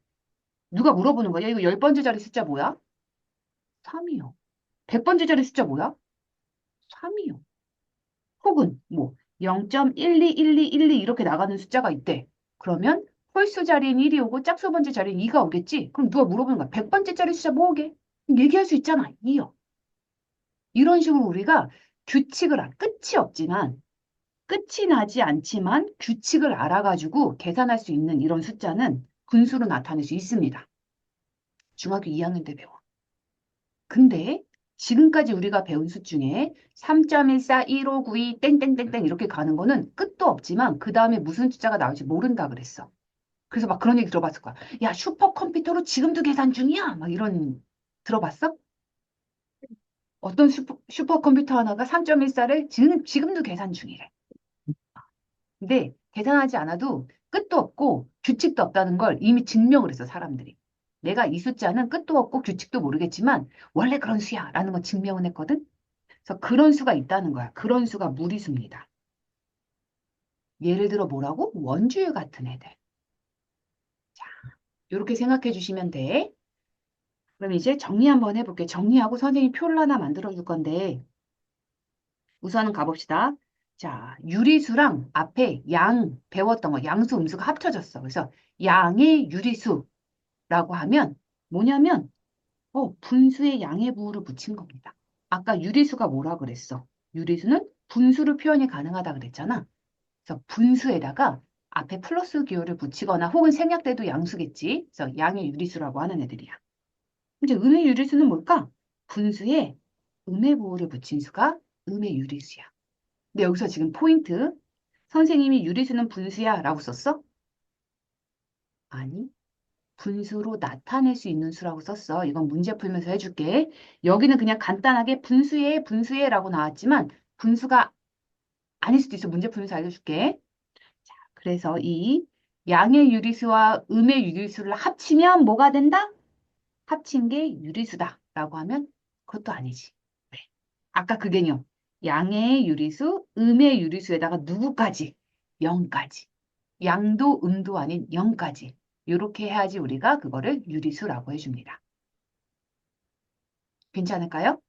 누가 물어보는 거야. 야, 이거 10번째 자리 숫자 뭐야? 3이요. 100번째 자리 숫자 뭐야? 3이요. 혹은 뭐 0.121212 이렇게 나가는 숫자가 있대. 그러면 홀수 자리엔 1이 오고 짝수 번째 자리엔 2가 오겠지? 그럼 누가 물어보는 거야. 100번째 자리 숫자 뭐 오게? 얘기할 수 있잖아. 2요. 이런 식으로 우리가 끝이 없지만 끝이 나지 않지만 규칙을 알아가지고 계산할 수 있는 이런 숫자는 분수로 나타낼 수 있습니다. 중학교 2학년 때 배워. 근데 지금까지 우리가 배운 수 중에 3.14, 1592, 땡땡땡땡 이렇게 가는 거는 끝도 없지만 그 다음에 무슨 숫자가 나올지 모른다 그랬어. 그래서 막 그런 얘기 들어봤을 거야. 야, 슈퍼컴퓨터로 지금도 계산 중이야? 막 이런, 들어봤어? 어떤 슈퍼컴퓨터 하나가 3.14를 지금도 계산 중이래. 근데 계산하지 않아도 끝도 없고 규칙도 없다는 걸 이미 증명을 했어, 사람들이. 내가 이 숫자는 끝도 없고 규칙도 모르겠지만 원래 그런 수야 라는 걸 증명을 했거든. 그래서 그런 수가 있다는 거야. 그런 수가 무리수입니다. 예를 들어 뭐라고? 원주율 같은 애들. 자, 이렇게 생각해 주시면 돼. 그럼 이제 정리 한번 해볼게. 정리하고 선생님이 표를 하나 만들어 줄 건데 우선은 가봅시다. 자, 유리수랑 앞에 양 배웠던 거, 양수, 음수가 합쳐졌어. 그래서 양의 유리수라고 하면 뭐냐면 분수에 양의 부호를 붙인 겁니다. 아까 유리수가 뭐라 그랬어? 유리수는 분수로 표현이 가능하다 그랬잖아. 그래서 분수에다가 앞에 플러스 기호를 붙이거나 혹은 생략돼도 양수겠지. 그래서 양의 유리수라고 하는 애들이야. 이제 음의 유리수는 뭘까? 분수에 음의 부호를 붙인 수가 음의 유리수야. 근데 여기서 지금 포인트. 선생님이 유리수는 분수야 라고 썼어? 아니, 분수로 나타낼 수 있는 수라고 썼어. 이건 문제 풀면서 해줄게. 여기는 그냥 간단하게 분수에 라고 나왔지만 분수가 아닐 수도 있어. 문제 풀면서 알려줄게. 그래서 이 양의 유리수와 음의 유리수를 합치면 뭐가 된다? 합친 게 유리수다라고 하면 그것도 아니지. 네. 아까 그 개념. 양의 유리수, 음의 유리수에다가 누구까지? 0까지. 양도 음도 아닌 0까지. 이렇게 해야지 우리가 그거를 유리수라고 해줍니다. 괜찮을까요?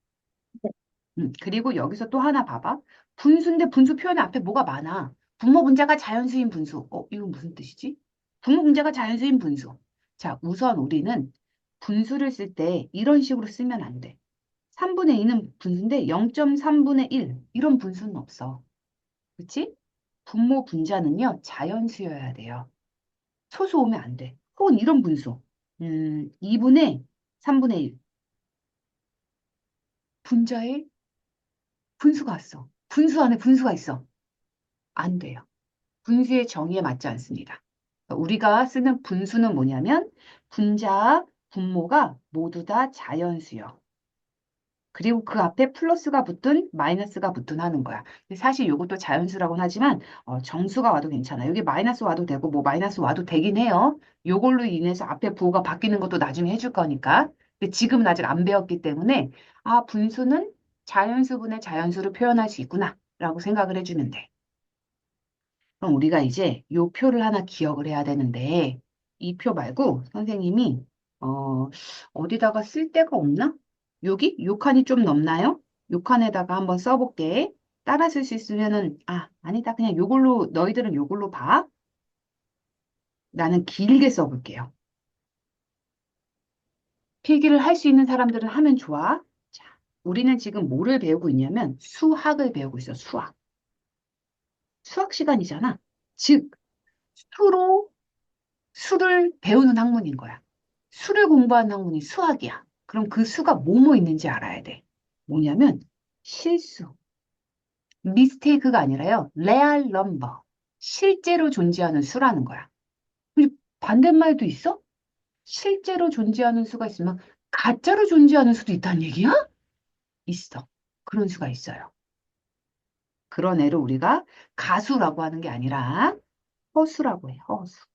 네. 그리고 여기서 또 하나 봐봐. 분수인데 분수 표현 앞에 뭐가 많아? 분모 분자가 자연수인 분수. 이건 무슨 뜻이지? 분모 분자가 자연수인 분수. 자, 우선 우리는 분수를 쓸 때 이런 식으로 쓰면 안 돼. 3분의 2는 분수인데 0.3분의 1 이런 분수는 없어. 그렇지? 분모 분자는요, 자연수여야 돼요. 소수 오면 안 돼. 혹은 이런 분수. 2분의 3분의 1. 분자에 분수가 왔어. 분수 안에 분수가 있어. 안 돼요. 분수의 정의에 맞지 않습니다. 우리가 쓰는 분수는 뭐냐면 분자, 분모가 모두 다 자연수요. 그리고 그 앞에 플러스가 붙든 마이너스가 붙든 하는 거야. 근데 사실 이것도 자연수라고는 하지만 정수가 와도 괜찮아. 여기 마이너스 와도 되고 뭐 마이너스 와도 되긴 해요. 요걸로 인해서 앞에 부호가 바뀌는 것도 나중에 해줄 거니까. 근데 지금은 아직 안 배웠기 때문에 아, 분수는 자연수분의 자연수로 표현할 수 있구나 라고 생각을 해주면 돼. 그럼 우리가 이제 요 표를 하나 기억을 해야 되는데 이 표 말고 선생님이 어, 어디다가 쓸 데가 없나? 여기? 요 칸이 좀 넘나요? 요 칸에다가 한번 써볼게. 따라 쓸 수 있으면은 아니다. 그냥 요걸로 너희들은 요걸로 봐. 나는 길게 써볼게요. 필기를 할 수 있는 사람들은 하면 좋아. 자, 우리는 지금 뭐를 배우고 있냐면 수학을 배우고 있어. 수학. 수학 시간이잖아. 즉 수로 수를 배우는 학문인 거야. 수를 공부하는 학문이 수학이야. 그럼 그 수가 뭐뭐 있는지 알아야 돼. 뭐냐면 실수, 미스테이크가 아니라요. 레알 넘버, 실제로 존재하는 수라는 거야. 그리고 반대말도 있어? 실제로 존재하는 수가 있으면 가짜로 존재하는 수도 있다는 얘기야? 있어. 그런 수가 있어요. 그런 애를 우리가 가수라고 하는 게 아니라 허수라고 해. 허수.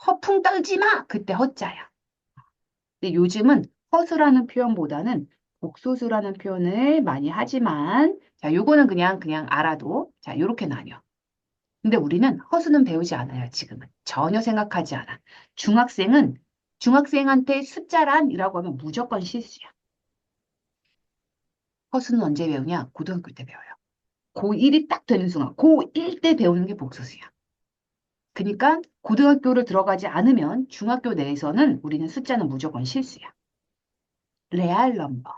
허풍 떨지 마. 그때 허자야. 근데 요즘은 허수라는 표현보다는 복소수라는 표현을 많이 하지만, 자, 요거는 그냥 알아도, 자, 요렇게 나뉘어. 근데 우리는 허수는 배우지 않아요, 지금은. 전혀 생각하지 않아. 중학생은, 중학생한테 숫자란이라고 하면 무조건 실수야. 허수는 언제 배우냐? 고등학교 때 배워요. 고1이 딱 되는 순간, 고1 때 배우는 게 복소수야. 그러니까 고등학교를 들어가지 않으면 중학교 내에서는 우리는 숫자는 무조건 실수야. 레알 넘버.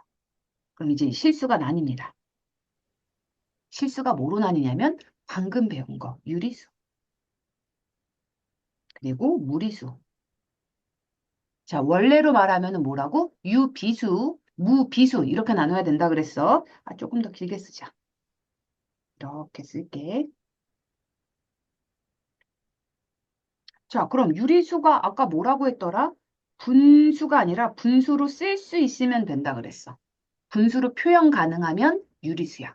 그럼 이제 실수가 나뉩니다. 실수가 뭐로 나뉘냐면 방금 배운 거, 유리수, 그리고 무리수. 자, 원래로 말하면 뭐라고? 유비수, 무비수 이렇게 나눠야 된다 그랬어. 조금 더 길게 쓰자. 이렇게 쓸게. 자, 그럼 유리수가 아까 뭐라고 했더라? 분수가 아니라 분수로 쓸 수 있으면 된다 그랬어. 분수로 표현 가능하면 유리수야.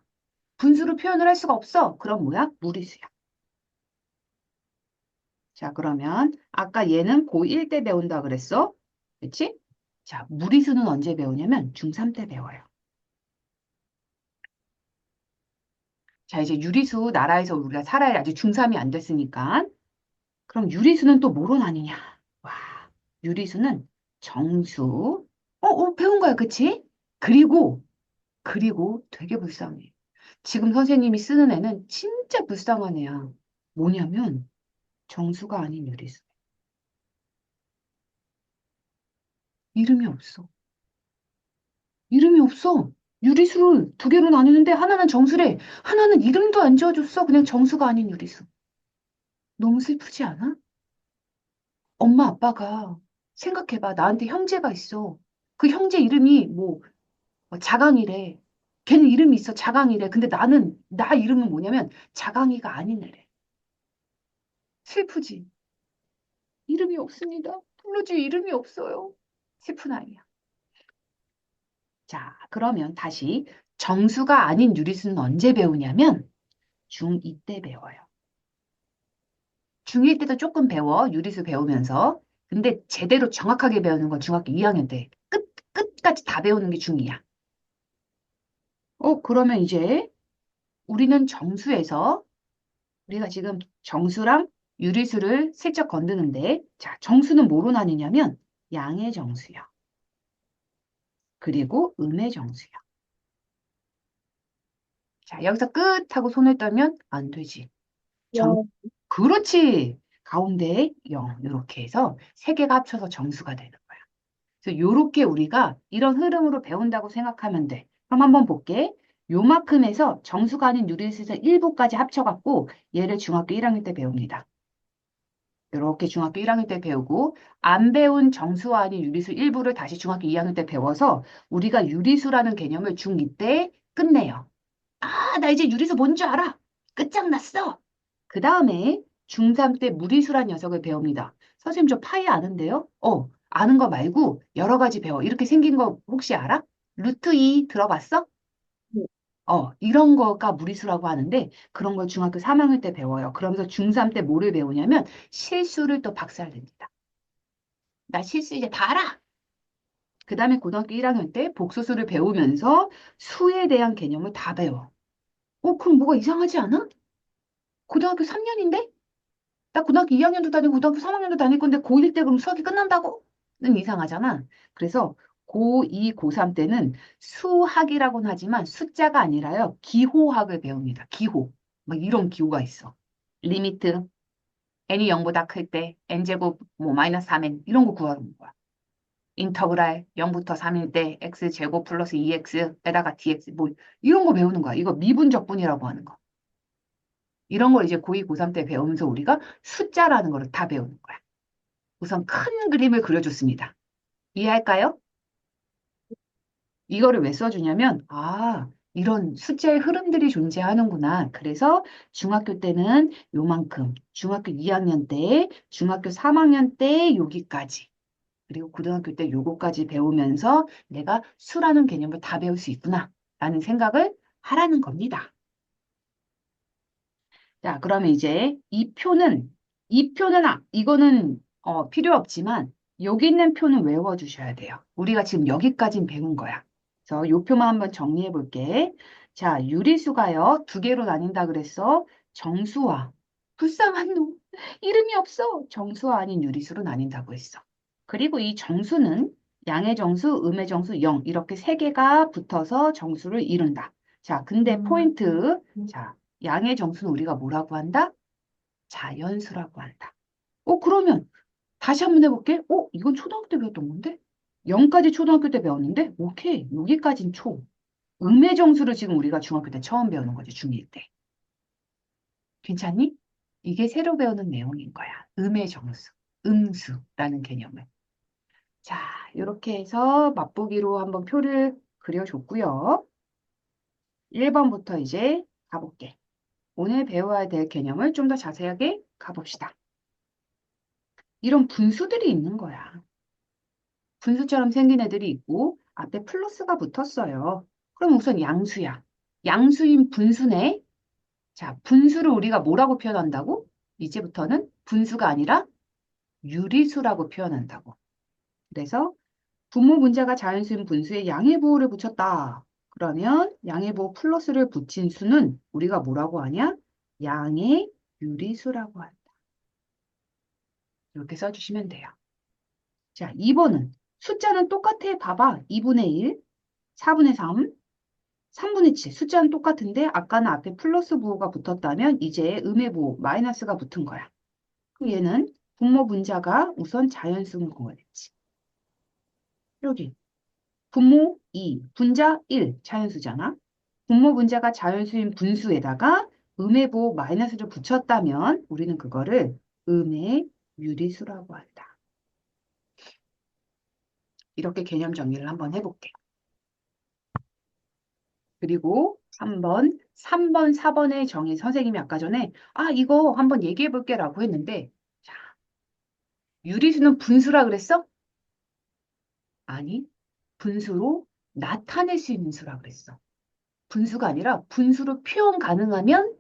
분수로 표현을 할 수가 없어. 그럼 뭐야? 무리수야. 자, 그러면 아까 얘는 고1 때 배운다 그랬어. 그치? 자, 무리수는 언제 배우냐면 중3 때 배워요. 자, 이제 유리수 나라에서 우리가 살아야 아직 중3이 안 됐으니까. 그럼 유리수는 또 뭐로 나뉘냐? 와, 유리수는 정수. 배운 거야, 그치? 그리고 되게 불쌍해. 지금 선생님이 쓰는 애는 진짜 불쌍한 애야. 뭐냐면 정수가 아닌 유리수. 이름이 없어. 이름이 없어. 유리수를 두 개로 나누는데 하나는 정수래. 하나는 이름도 안 지어줬어. 그냥 정수가 아닌 유리수. 너무 슬프지 않아? 엄마 아빠가 생각해봐. 나한테 형제가 있어. 그 형제 이름이 뭐 자강이래. 걔는 이름이 있어. 자강이래. 근데 나 이름은 뭐냐면 자강이가 아닌 애래. 슬프지? 이름이 없습니다. 불러줄 이름이 없어요. 슬픈 아이야. 자, 그러면 다시 정수가 아닌 유리수는 언제 배우냐면 중2 때 배워요. 중1 때도 조금 배워. 유리수 배우면서. 근데 제대로 정확하게 배우는 건 중학교 2학년 때. 끝까지 다 배우는 게 중2야. 그러면 이제 우리는 정수에서 우리가 지금 정수랑 유리수를 슬쩍 건드는데 자, 정수는 뭐로 나뉘냐면 양의 정수요. 그리고 음의 정수요. 자, 여기서 끝 하고 손을 떨면 안 되지. 정, 영, 그렇지. 가운데에 0, 이렇게 해서 세 개가 합쳐서 정수가 되는 거야. 그래서 이렇게 우리가 이런 흐름으로 배운다고 생각하면 돼. 그럼 한번 볼게. 요만큼에서 정수가 아닌 유리수에서 일부까지 합쳐갖고 얘를 중학교 1학년 때 배웁니다. 이렇게 중학교 1학년 때 배우고 안 배운 정수와 아닌 유리수 일부를 다시 중학교 2학년 때 배워서 우리가 유리수라는 개념을 중2 때 끝내요. 아, 나 이제 유리수 뭔 줄 알아. 끝장났어. 그 다음에 중3 때 무리수란 녀석을 배웁니다. 선생님 저 파이 아는데요? 아는 거 말고 여러 가지 배워. 이렇게 생긴 거 혹시 알아? 루트 2 들어봤어? 네. 이런 거가 무리수라고 하는데 그런 걸 중학교 3학년 때 배워요. 그러면서 중3 때 뭐를 배우냐면 실수를 또 박살냅니다. 나 실수 이제 다 알아. 그 다음에 고등학교 1학년 때 복소수를 배우면서 수에 대한 개념을 다 배워. 그럼 뭐가 이상하지 않아? 고등학교 3년인데? 나 고등학교 2학년도 다니고 고등학교 3학년도 다닐 건데 고1 때 그럼 수학이 끝난다고? 는 이상하잖아. 그래서 고2, 고3 때는 수학이라고는 하지만 숫자가 아니라요. 기호학을 배웁니다. 기호. 막 이런 기호가 있어. 리미트, n이 0보다 클 때 n제곱 뭐 마이너스 3n 이런 거 구하는 거야. 인터그랄 0부터 3일 때 x제곱 플러스 2x에다가 dx 뭐 이런 거 배우는 거야. 이거 미분적분이라고 하는 거. 이런 걸 이제 고2, 고3 때 배우면서 우리가 숫자라는 거를 다 배우는 거야. 우선 큰 그림을 그려줬습니다. 이해할까요? 이거를 왜 써주냐면, 이런 숫자의 흐름들이 존재하는구나. 그래서 중학교 때는 요만큼, 중학교 2학년 때, 중학교 3학년 때 여기까지, 그리고 고등학교 때 요거까지 배우면서 내가 수라는 개념을 다 배울 수 있구나. 라는 생각을 하라는 겁니다. 자, 그러면 이제 이 표는, 이거는 필요 없지만, 여기 있는 표는 외워주셔야 돼요. 우리가 지금 여기까진 배운 거야. 그래서 이 표만 한번 정리해 볼게. 자, 유리수가요, 두 개로 나뉜다 그랬어. 정수와, 불쌍한 놈, 이름이 없어. 정수와 아닌 유리수로 나뉜다고 했어. 그리고 이 정수는 양의 정수, 음의 정수, 0, 이렇게 세 개가 붙어서 정수를 이룬다. 자, 근데 포인트, 자, 양의 정수는 우리가 뭐라고 한다? 자연수라고 한다. 그러면 다시 한번 해볼게. 이건 초등학교 때 배웠던 건데? 0까지 초등학교 때 배웠는데? 오케이, 여기까진 초. 음의 정수를 지금 우리가 중학교 때 처음 배우는 거지, 중1 때. 괜찮니? 이게 새로 배우는 내용인 거야. 음의 정수, 음수라는 개념을. 자, 이렇게 해서 맛보기로 한번 표를 그려줬고요. 1번부터 이제 가볼게. 오늘 배워야 될 개념을 좀 더 자세하게 가봅시다. 이런 분수들이 있는 거야. 분수처럼 생긴 애들이 있고 앞에 플러스가 붙었어요. 그럼 우선 양수야. 양수인 분수네. 자, 분수를 우리가 뭐라고 표현한다고? 이제부터는 분수가 아니라 유리수라고 표현한다고. 그래서 분모 분자가 자연수인 분수에 양의 부호를 붙였다. 그러면 양의 부호 플러스를 붙인 수는 우리가 뭐라고 하냐? 양의 유리수라고 한다. 이렇게 써주시면 돼요. 자, 2번은 숫자는 똑같아. 봐봐. 2분의 1, 4분의 3, 3분의 7. 숫자는 똑같은데 아까는 앞에 플러스 부호가 붙었다면 이제 음의 부호, 마이너스가 붙은 거야. 그럼 얘는 분모 분자가 우선 자연수인 거겠지. 여기 분모 2, 분자 1, 자연수잖아. 분모 분자가 자연수인 분수에다가 음의 부호 마이너스를 붙였다면 우리는 그거를 음의 유리수라고 한다. 이렇게 개념 정리를 한번 해볼게. 그리고 한번 3번, 4번의 정의 선생님이 아까 전에 이거 한번 얘기해 볼게라고 했는데 자, 유리수는 분수라 그랬어? 아니, 분수로 나타낼 수 있는 수라 그랬어. 분수가 아니라 분수로 표현 가능하면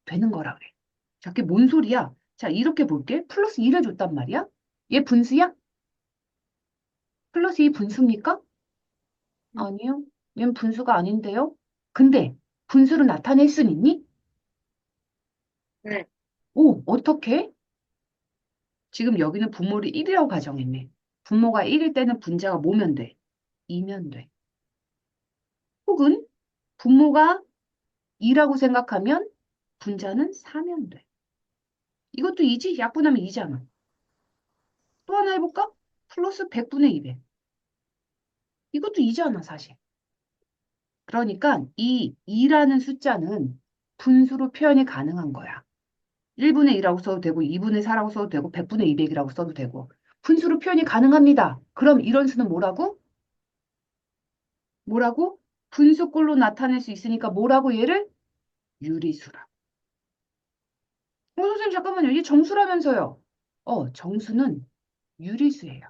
되는 거라 그래. 자, 그게 뭔 소리야? 자, 이렇게 볼게. 플러스 2를 줬단 말이야? 얘 분수야? 플러스 2 분수입니까? 아니요. 얘는 분수가 아닌데요? 근데 분수로 나타낼 순 있니? 네. 오, 어떻게? 지금 여기는 분모를 1이라고 가정했네. 분모가 1일 때는 분자가 뭐면 돼? 2면 돼. 혹은 분모가 2라고 생각하면 분자는 4면 돼. 이것도 2지? 약분하면 2잖아. 또 하나 해볼까? 플러스 100분의 200. 이것도 2잖아, 사실. 그러니까 이 2라는 숫자는 분수로 표현이 가능한 거야. 1분의 2라고 써도 되고 2분의 4라고 써도 되고 100분의 200이라고 써도 되고 분수로 표현이 가능합니다. 그럼 이런 수는 뭐라고? 뭐라고? 분수꼴로 나타낼 수 있으니까 뭐라고 얘를? 유리수라. 선생님 잠깐만요. 이게 정수라면서요. 정수는 유리수예요.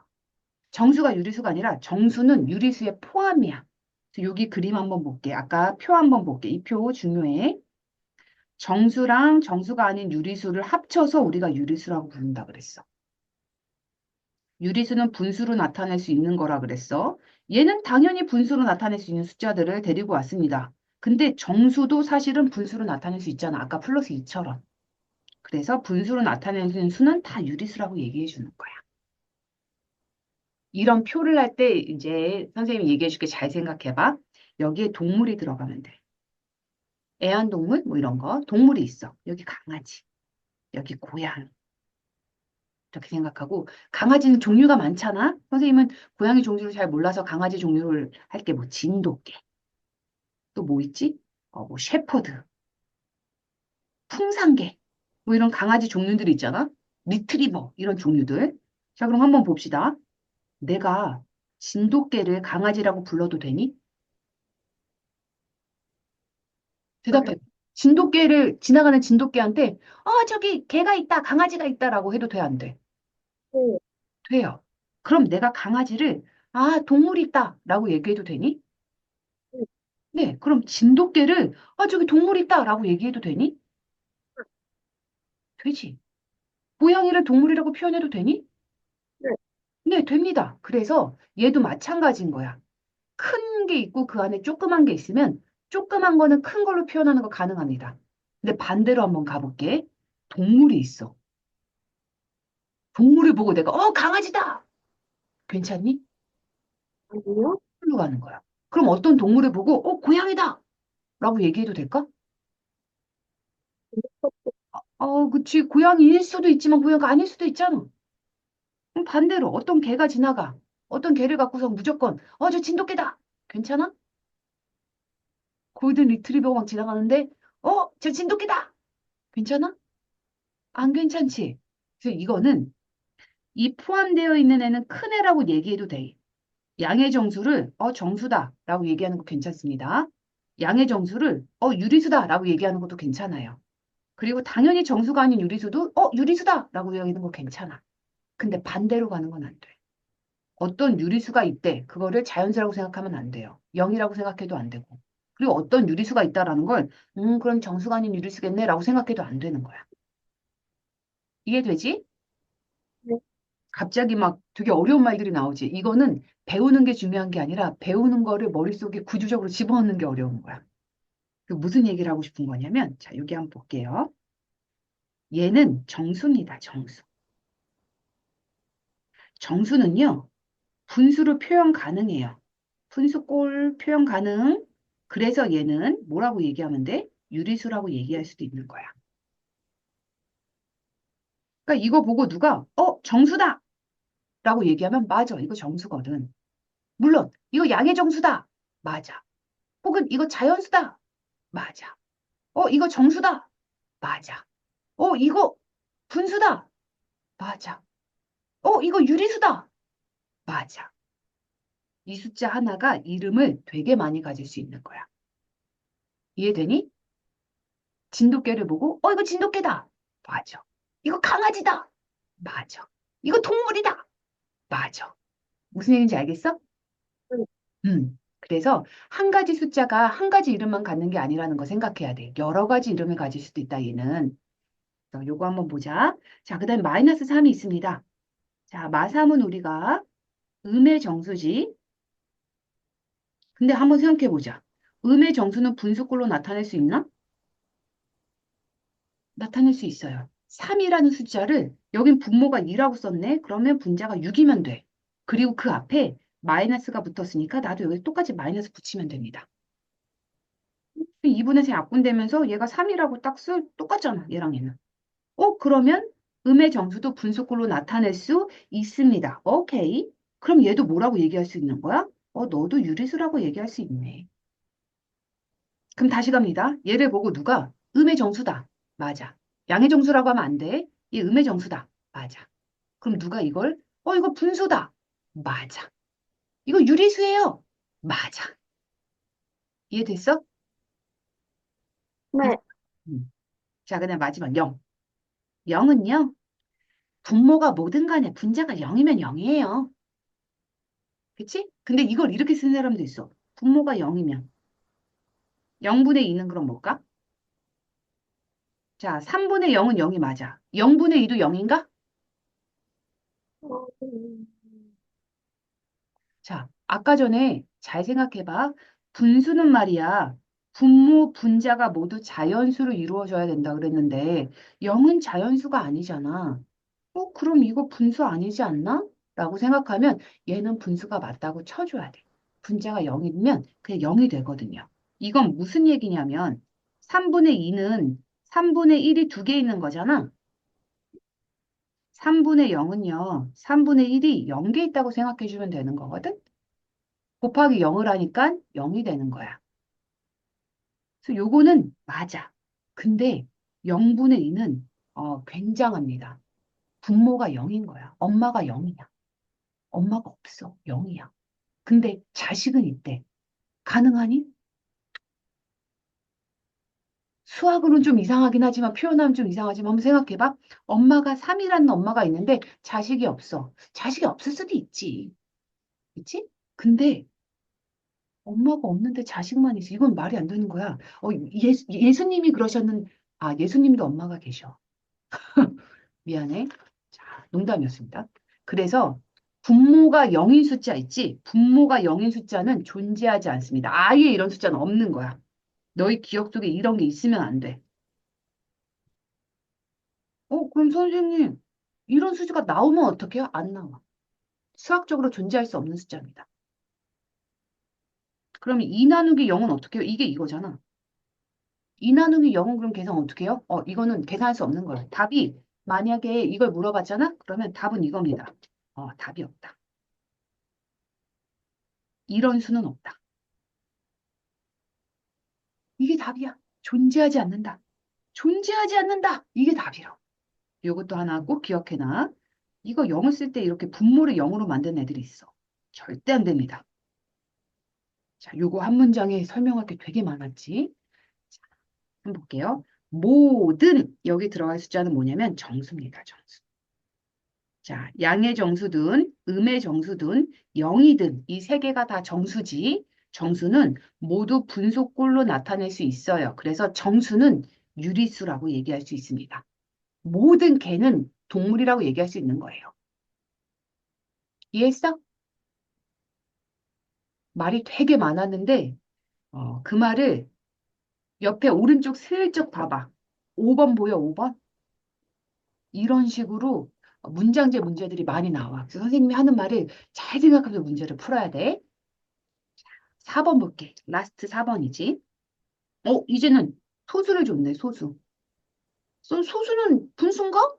정수가 유리수가 아니라 정수는 유리수의 포함이야. 그래서 여기 그림 한번 볼게. 아까 표 한번 볼게. 이 표 중요해. 정수랑 정수가 아닌 유리수를 합쳐서 우리가 유리수라고 부른다 그랬어. 유리수는 분수로 나타낼 수 있는 거라 그랬어. 얘는 당연히 분수로 나타낼 수 있는 숫자들을 데리고 왔습니다. 근데 정수도 사실은 분수로 나타낼 수 있잖아. 아까 플러스 2처럼. 그래서 분수로 나타내는 수는 다 유리수라고 얘기해 주는 거야. 이런 표를 할 때 이제 선생님이 얘기해 줄게. 잘 생각해 봐. 여기에 동물이 들어가면 돼. 애완동물 뭐 이런 거. 동물이 있어. 여기 강아지, 여기 고양이. 이렇게 생각하고 강아지는 종류가 많잖아. 선생님은 고양이 종류를 잘 몰라서 강아지 종류를 할게 뭐 진돗개. 또 뭐 있지? 뭐 shepherd, 풍산개. 뭐 이런 강아지 종류들이 있잖아. 리트리버 이런 종류들. 자, 그럼 한번 봅시다. 내가 진돗개를 강아지라고 불러도 되니? 대답해. 진돗개를 지나가는 진돗개한테 저기 개가 있다, 강아지가 있다라고 해도 돼, 안 돼? 네. 돼요. 그럼 내가 강아지를 동물이 있다라고 얘기해도 되니? 네, 그럼 진돗개를 저기 동물 있다라고 얘기해도 되니? 되지. 고양이를 동물이라고 표현해도 되니? 네. 네, 됩니다. 그래서 얘도 마찬가지인 거야. 큰 게 있고 그 안에 조그만 게 있으면 조그만 거는 큰 걸로 표현하는 거 가능합니다. 근데 반대로 한번 가볼게. 동물이 있어. 동물을 보고 내가 강아지다. 괜찮니? 아니요? 풀로 가는 거야. 그럼 어떤 동물을 보고 고양이다. 라고 얘기해도 될까? 그치. 고양이일 수도 있지만 고양이가 아닐 수도 있잖아. 그럼 반대로 어떤 개가 지나가. 어떤 개를 갖고서 무조건 저 진돗개다. 괜찮아? 골든 리트리버가 막 지나가는데 저 진돗개다. 괜찮아? 안 괜찮지? 그래서 이거는 이 포함되어 있는 애는 큰 애라고 얘기해도 돼. 양의 정수를 정수다라고 얘기하는 거 괜찮습니다. 양의 정수를 유리수다라고 얘기하는 것도 괜찮아요. 그리고 당연히 정수가 아닌 유리수도 유리수다라고 얘기하는 거 괜찮아. 근데 반대로 가는 건 안 돼. 어떤 유리수가 있대. 그거를 자연수라고 생각하면 안 돼요. 0이라고 생각해도 안 되고. 그리고 어떤 유리수가 있다라는 걸 그럼 정수가 아닌 유리수겠네라고 생각해도 안 되는 거야. 이해되지? 네. 갑자기 막 되게 어려운 말들이 나오지. 이거는 배우는 게 중요한 게 아니라 배우는 거를 머릿속에 구조적으로 집어넣는 게 어려운 거야. 그 무슨 얘기를 하고 싶은 거냐면, 자, 여기 한번 볼게요. 얘는 정수입니다, 정수. 정수는요, 분수로 표현 가능해요. 분수꼴 표현 가능. 그래서 얘는 뭐라고 얘기하면 돼? 유리수라고 얘기할 수도 있는 거야. 그러니까 이거 보고 누가, 정수다! 라고 얘기하면 맞아. 이거 정수거든. 물론, 이거 양의 정수다! 맞아. 혹은 이거 자연수다. 맞아. 이거 정수다. 맞아. 이거 분수다. 맞아. 이거 유리수다. 맞아. 이 숫자 하나가 이름을 되게 많이 가질 수 있는 거야. 이해되니? 진돗개를 보고, 이거 진돗개다. 맞아. 이거 강아지다. 맞아. 이거 동물이다. 맞아. 무슨 얘기인지 알겠어? 네. 그래서 한 가지 숫자가 한 가지 이름만 갖는 게 아니라는 거 생각해야 돼. 여러 가지 이름을 가질 수도 있다, 얘는. 그래서 요거 한번 보자. 자, 그 다음에 마이너스 3이 있습니다. 자, 마삼은 우리가 음의 정수지. 근데 한번 생각해 보자. 음의 정수는 분수꼴로 나타낼 수 있나? 나타낼 수 있어요. 3이라는 숫자를 여긴 분모가 2라고 썼네. 그러면 분자가 6이면 돼. 그리고 그 앞에 마이너스가 붙었으니까 나도 여기 똑같이 마이너스 붙이면 됩니다. 2분의 3 약분되면서 얘가 3이라고 딱 똑같잖아. 얘랑 얘는. 그러면 음의 정수도 분수꼴로 나타낼 수 있습니다. 오케이. 그럼 얘도 뭐라고 얘기할 수 있는 거야? 너도 유리수라고 얘기할 수 있네. 그럼 다시 갑니다. 얘를 보고 누가 음의 정수다. 맞아. 양의 정수라고 하면 안 돼. 이 음의 정수다. 맞아. 그럼 누가 이걸 이거 분수다. 맞아. 이거 유리수예요. 맞아. 이해됐어? 음. 네. 음. 자, 그다음 마지막 0. 0은요. 분모가 뭐든 간에 분자가 0이면 0이에요. 그치? 근데 이걸 이렇게 쓰는 사람도 있어. 분모가 0이면 0분의 2는 그럼 뭘까? 자, 3분의 0은 0이 맞아. 0분의 2도 0인가? 어, 자, 아까 전에 잘 생각해봐. 분수는 말이야. 분모, 분자가 모두 자연수로 이루어져야 된다 그랬는데 0은 자연수가 아니잖아. 그럼 이거 분수 아니지 않나? 라고 생각하면 얘는 분수가 맞다고 쳐줘야 돼. 분자가 0이면 그냥 0이 되거든요. 이건 무슨 얘기냐면 3분의 2는 3분의 1이 두 개 있는 거잖아. 3분의 0은요. 3분의 1이 0개 있다고 생각해 주면 되는 거거든. 곱하기 0을 하니까 0이 되는 거야. 그래서 요거는 맞아. 근데 0분의 2는 굉장합니다. 분모가 0인 거야. 엄마가 0이야. 엄마가 없어. 0이야. 근데 자식은 있대. 가능하니? 수학으로는 좀 이상하긴 하지만 표현하면 좀 이상하지만 한번 생각해봐. 엄마가 3이라는 엄마가 있는데 자식이 없어. 자식이 없을 수도 있지. 그치? 근데 엄마가 없는데 자식만 있어. 이건 말이 안 되는 거야. 예수님이 예수님도 엄마가 계셔. 미안해. 자, 농담이었습니다. 그래서 분모가 0인 숫자 있지? 분모가 0인 숫자는 존재하지 않습니다. 아예 이런 숫자는 없는 거야. 너희 기억 속에 이런 게 있으면 안 돼. 그럼 선생님, 이런 숫자가 나오면 어떡해요? 안 나와. 수학적으로 존재할 수 없는 숫자입니다. 그러면 2 나누기 0은 어떻게 해요? 이게 이거잖아. 2 나누기 0은 그럼 계산 어떻게 해요? 이거는 계산할 수 없는 거예요. 답이 만약에 이걸 물어봤잖아? 그러면 답은 이겁니다. 답이 없다. 이런 수는 없다. 이게 답이야. 존재하지 않는다. 존재하지 않는다. 이게 답이라고. 이것도 하나 꼭 기억해놔. 이거 0을 쓸 때 이렇게 분모를 0으로 만든 애들이 있어. 절대 안 됩니다. 자, 요거 한 문장에 설명할 게 되게 많았지. 자, 한번 볼게요. 모든 여기 들어갈 숫자는 뭐냐면 정수입니다. 정수. 자, 양의 정수든 음의 정수든 0이든 이 세 개가 다 정수지. 정수는 모두 분소꼴로 나타낼 수 있어요. 그래서 정수는 유리수라고 얘기할 수 있습니다. 모든 개는 동물이라고 얘기할 수 있는 거예요. 이해했어? 말이 되게 많았는데 그 말을 옆에 오른쪽 슬쩍 봐봐. 5번 보여, 5번? 이런 식으로 문장제 문제들이 많이 나와. 그래서 선생님이 하는 말을 잘 생각하면서 문제를 풀어야 돼. 4번 볼게. 라스트 4번이지. 이제는 소수를 줬네, 소수. 소수는 분수인가?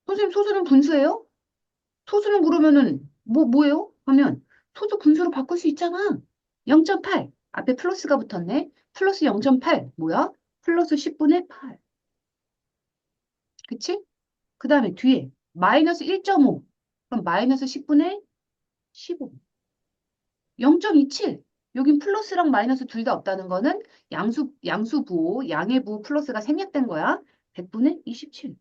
선생님, 소수는 분수예요? 소수는 그러면은, 뭐예요? 하면, 소수 분수로 바꿀 수 있잖아. 0.8. 앞에 플러스가 붙었네. 플러스 0.8. 뭐야? 플러스 10분의 8. 그치? 그 다음에 뒤에, 마이너스 1.5. 그럼 마이너스 10분의 15. 0.27. 여긴 플러스랑 마이너스 둘 다 없다는 거는 양수부호, 양의 부호 플러스가 생략된 거야. 100분의 27.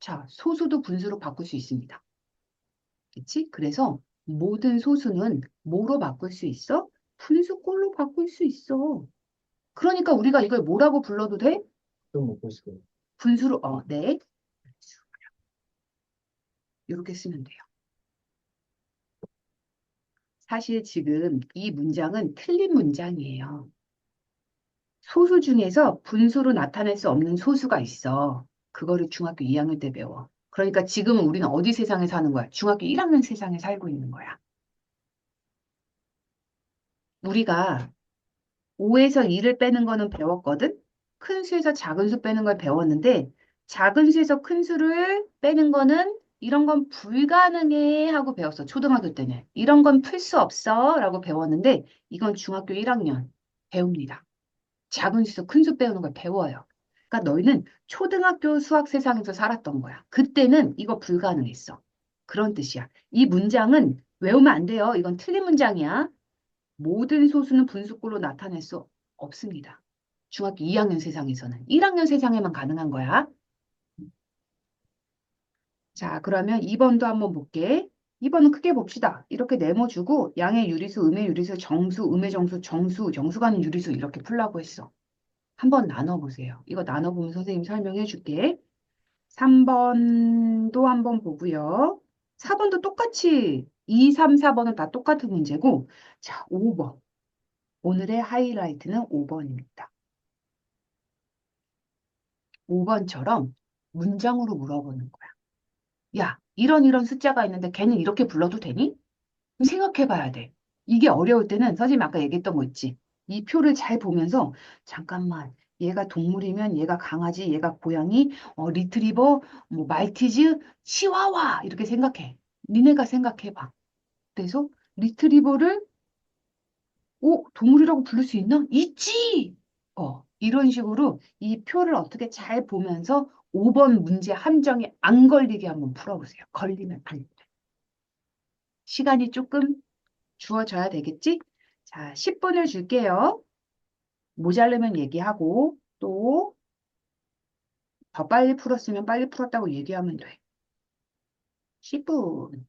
자, 소수도 분수로 바꿀 수 있습니다. 그치? 그래서 모든 소수는 뭐로 바꿀 수 있어? 분수꼴로 바꿀 수 있어. 그러니까 우리가 이걸 뭐라고 불러도 돼? 좀 먹고 있어. 분수로, 네. 이렇게 쓰면 돼요. 사실 지금 이 문장은 틀린 문장이에요. 소수 중에서 분수로 나타낼 수 없는 소수가 있어. 그거를 중학교 2학년 때 배워. 그러니까 지금은 우리는 어디 세상에 사는 거야? 중학교 1학년 세상에 살고 있는 거야. 우리가 5에서 2를 빼는 거는 배웠거든? 큰 수에서 작은 수 빼는 걸 배웠는데, 작은 수에서 큰 수를 빼는 거는 이런 건 불가능해 하고 배웠어. 초등학교 때는. 이런 건 풀 수 없어 라고 배웠는데, 이건 중학교 1학년 배웁니다. 작은 수에서 큰 수 빼는 걸 배워요. 그러니까 너희는 초등학교 수학 세상에서 살았던 거야. 그때는 이거 불가능했어. 그런 뜻이야. 이 문장은 외우면 안 돼요. 이건 틀린 문장이야. 모든 소수는 분수꼴로 나타낼 수 없습니다. 중학교 2학년 세상에서는. 1학년 세상에만 가능한 거야. 자, 그러면 2번도 한번 볼게. 2번은 크게 봅시다. 이렇게 네모주고 양의 유리수, 음의 유리수, 정수, 음의 정수, 정수, 정수가는 유리수 이렇게 풀라고 했어. 한번 나눠보세요. 이거 나눠보면 선생님 설명해 줄게. 3번도 한번 보고요. 4번도 똑같이 2, 3, 4번은 다 똑같은 문제고 자, 5번. 오늘의 하이라이트는 5번입니다. 5번처럼 문장으로 물어보는 거야. 야, 이런 숫자가 있는데 걔는 이렇게 불러도 되니? 생각해 봐야 돼. 이게 어려울 때는 선생님 아까 얘기했던 거 있지. 이 표를 잘 보면서 잠깐만 얘가 동물이면 얘가 강아지, 얘가 고양이, 리트리버, 뭐 말티즈, 치와와 이렇게 생각해. 니네가 생각해 봐. 그래서 리트리버를 동물이라고 부를 수 있나? 있지! 이런 식으로 이 표를 어떻게 잘 보면서 5번 문제 함정에 안 걸리게 한번 풀어보세요. 걸리면 안 돼. 시간이 조금 주어져야 되겠지? 자, 10분을 줄게요. 모자르면 얘기하고 또 더 빨리 풀었으면 빨리 풀었다고 얘기하면 돼. 10분.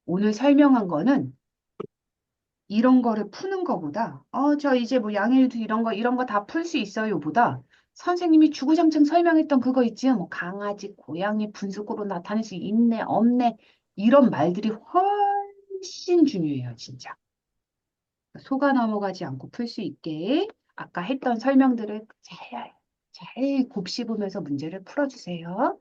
오늘 설명한 거는 이런 거를 푸는 거보다 저 이제 뭐 양일도 이런 거 다 풀 수 있어요 보다 선생님이 주구장창 설명했던 그거 있지 뭐 강아지, 고양이, 분수구로 나타낼 수 있네, 없네 이런 말들이 훨씬 중요해요 진짜. 속아 넘어가지 않고 풀 수 있게 아까 했던 설명들을 잘 곱씹으면서 문제를 풀어주세요.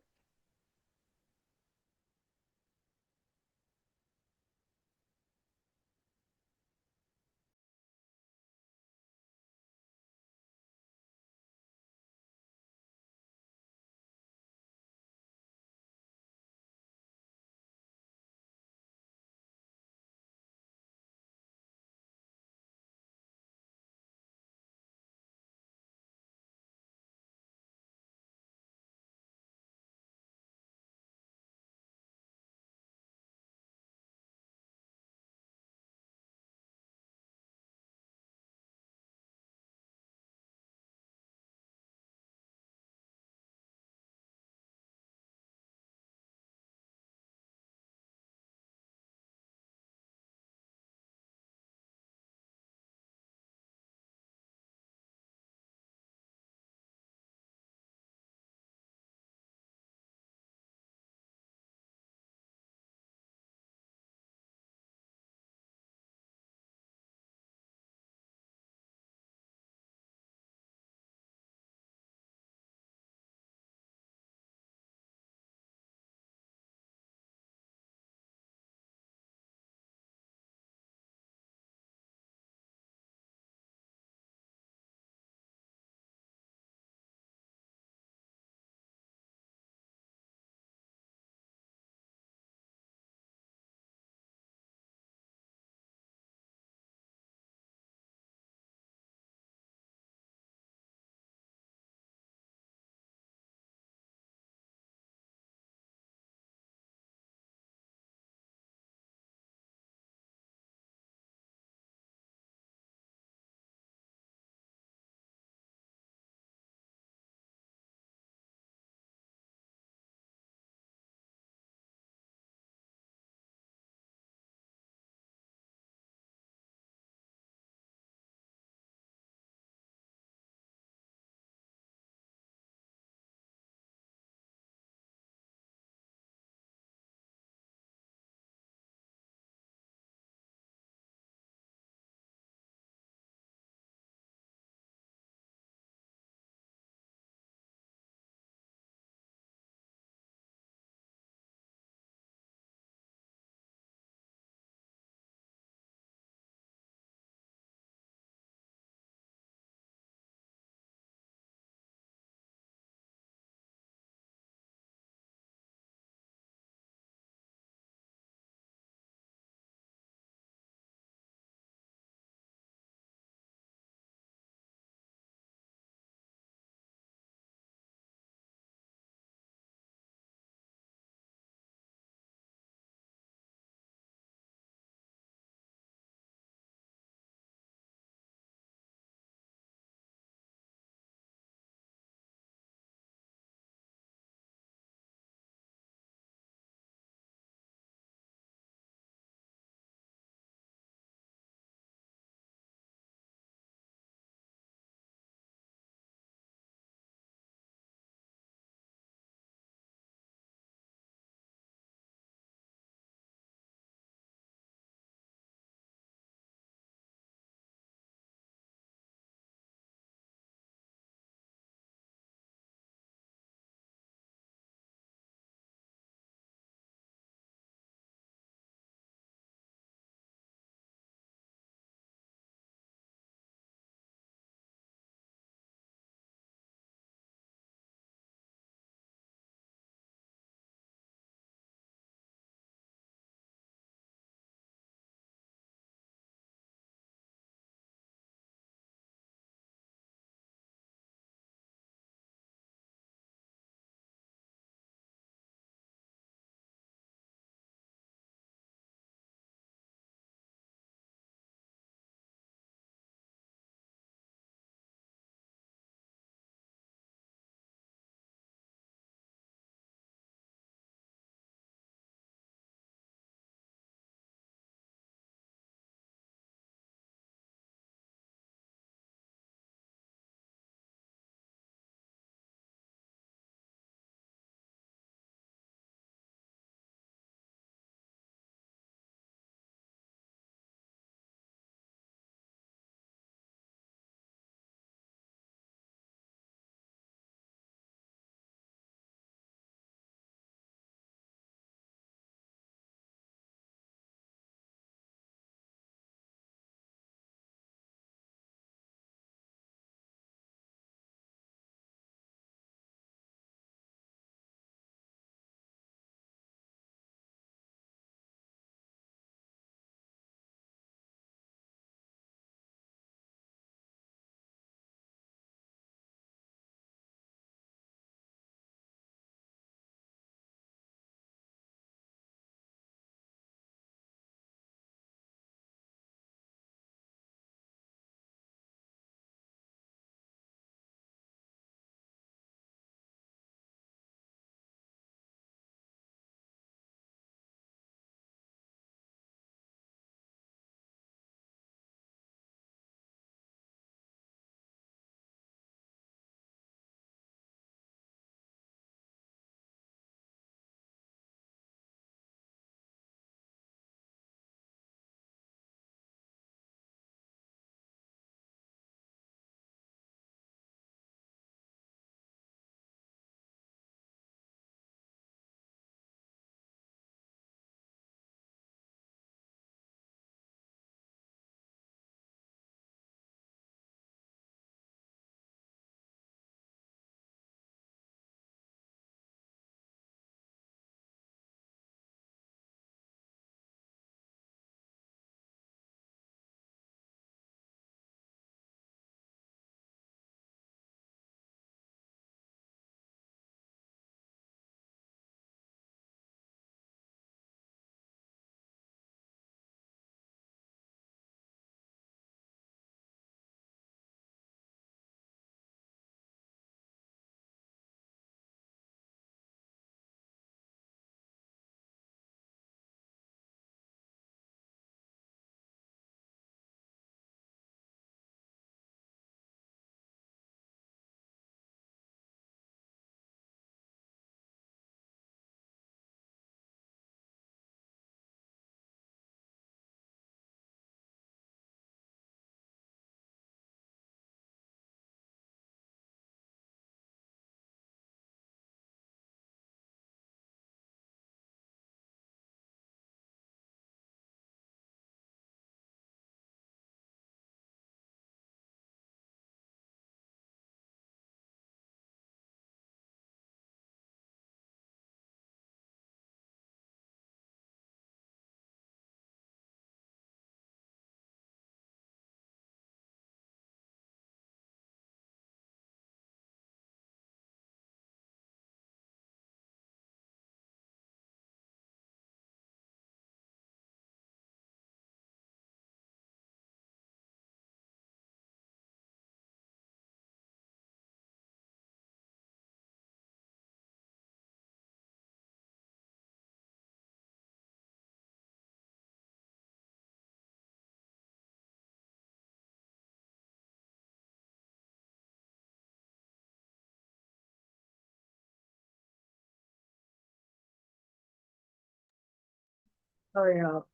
저요.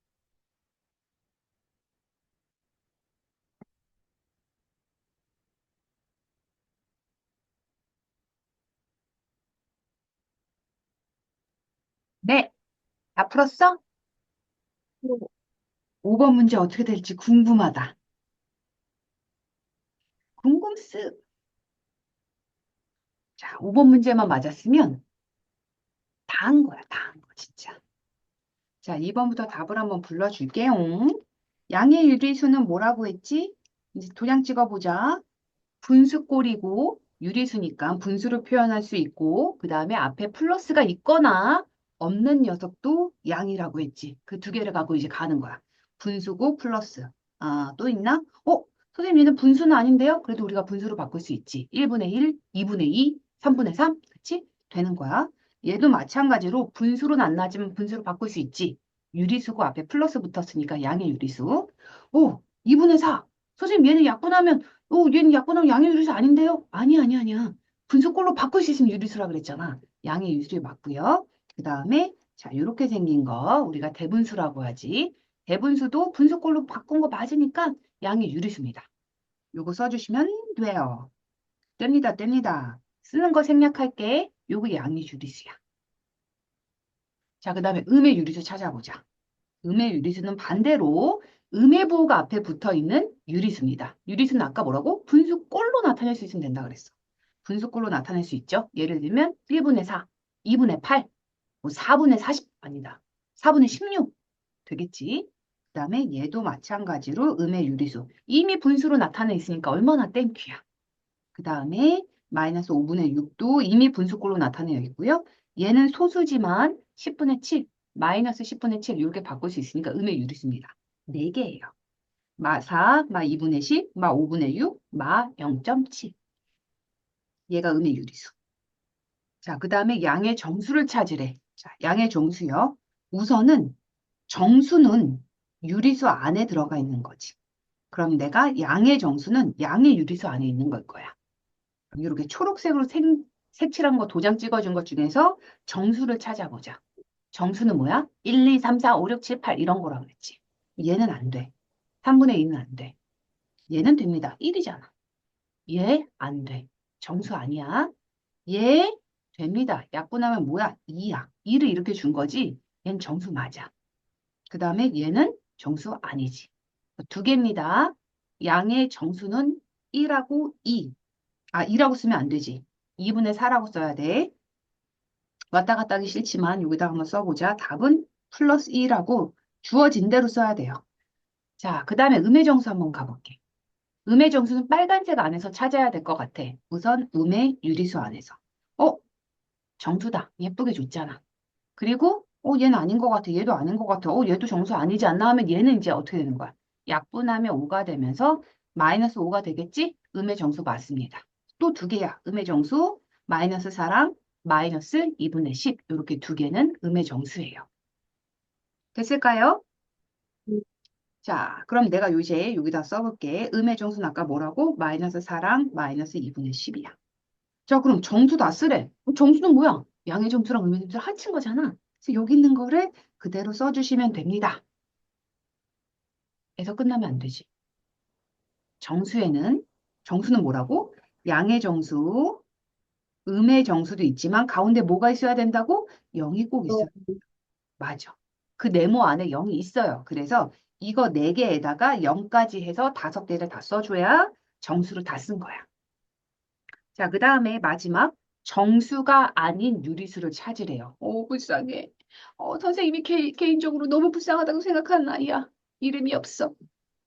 네, 다 풀었어? 네. 5번 문제 어떻게 될지 궁금하다. 궁금스. 자, 5번 문제만 맞았으면 다 한 거야, 다 한 거, 진짜. 자, 2번부터 답을 한번 불러줄게요. 양의 유리수는 뭐라고 했지? 이제 도장 찍어보자. 분수꼴이고 유리수니까 분수로 표현할 수 있고 그 다음에 앞에 플러스가 있거나 없는 녀석도 양이라고 했지. 그 두 개를 갖고 이제 가는 거야. 분수고 플러스. 아, 또 있나? 선생님 얘는 분수는 아닌데요? 그래도 우리가 분수로 바꿀 수 있지. 1분의 1, 2분의 2, 3분의 3. 그치? 되는 거야. 얘도 마찬가지로 분수로는 안 나지만 분수로 바꿀 수 있지. 유리수고 앞에 플러스 붙었으니까 양의 유리수. 2분의 4. 선생님 얘는 약분하면 얘는 약분하면 양의 유리수 아닌데요? 아니야. 분수꼴로 바꿀 수 있으면 유리수라 그랬잖아. 양의 유리수 맞고요. 그 다음에 자 이렇게 생긴 거 우리가 대분수라고 하지. 대분수도 분수꼴로 바꾼 거 맞으니까 양의 유리수입니다. 요거 써주시면 돼요. 됩니다. 쓰는 거 생략할게. 요거 양의 유리수야. 자, 그 다음에 음의 유리수 찾아보자. 음의 유리수는 반대로 음의 부호가 앞에 붙어 있는 유리수입니다. 유리수는 아까 뭐라고? 분수꼴로 나타낼 수 있으면 된다 그랬어. 분수꼴로 나타낼 수 있죠. 예를 들면 1분의 4, 2분의 8, 뭐 4분의 40 아니다. 4분의 16 되겠지. 그다음에 얘도 마찬가지로 음의 유리수. 이미 분수로 나타내 있으니까 얼마나 땡큐야. 그다음에 마이너스 5분의 6도 이미 분수꼴로 나타내어 있고요. 얘는 소수지만 10분의 7, 마이너스 10분의 7 이렇게 바꿀 수 있으니까 음의 유리수입니다. 4개예요. 마 4, 마 2분의 10, 마 5분의 6, 마 0.7. 얘가 음의 유리수. 자, 그 다음에 양의 정수를 찾으래. 자, 양의 정수요. 우선은 정수는 유리수 안에 들어가 있는 거지. 그럼 내가 양의 정수는 양의 유리수 안에 있는 걸 거야. 이렇게 초록색으로 색칠한 거 도장 찍어준 것 중에서 정수를 찾아보자. 정수는 뭐야? 1, 2, 3, 4, 5, 6, 7, 8 이런 거라 그랬지. 얘는 안 돼. 3분의 2는 안 돼. 얘는 됩니다. 1이잖아. 얘 안 돼. 정수 아니야. 얘 됩니다. 약분하면 뭐야? 2야. 2를 이렇게 준 거지. 얘는 정수 맞아. 그 다음에 얘는 정수 아니지. 두 개입니다. 양의 정수는 1하고 2. 2라고 쓰면 안 되지. 2분의 4라고 써야 돼. 왔다 갔다 하기 싫지만 여기다 한번 써보자. 답은 플러스 2라고 주어진 대로 써야 돼요. 자, 그 다음에 음의 정수 한번 가볼게. 음의 정수는 빨간색 안에서 찾아야 될 것 같아. 우선 음의 유리수 안에서. 어, 정수다. 예쁘게 줬잖아. 그리고 얘는 아닌 것 같아. 얘도 아닌 것 같아. 얘도 정수 아니지 않나 하면 얘는 이제 어떻게 되는 거야? 약분하면 5가 되면서 마이너스 5가 되겠지? 음의 정수 맞습니다. 또 두 개야. 음의 정수 마이너스 4랑 마이너스 2분의 10 이렇게 두 개는 음의 정수예요. 됐을까요? 음, 자, 그럼 내가 이제 여기다 써볼게. 음의 정수는 아까 뭐라고? 마이너스 4랑 마이너스 2분의 10이야. 자, 그럼 정수 다 쓰래. 그럼 정수는 뭐야? 양의 정수랑 음의 정수를 합친 거잖아. 그래서 여기 있는 거를 그대로 써주시면 됩니다. 에서 끝나면 안 되지. 정수에는, 정수는 뭐라고? 양의 정수, 음의 정수도 있지만 가운데 뭐가 있어야 된다고? 0이 꼭 저, 있어요. 맞아. 그 네모 안에 0이 있어요. 그래서 이거 4개에다가 0까지 해서 5개를 다 써줘야 정수를 다 쓴 거야. 자, 그 다음에 마지막 정수가 아닌 유리수를 찾으래요. 불쌍해. 선생님이 개인적으로 너무 불쌍하다고 생각하는 아이야. 이름이 없어.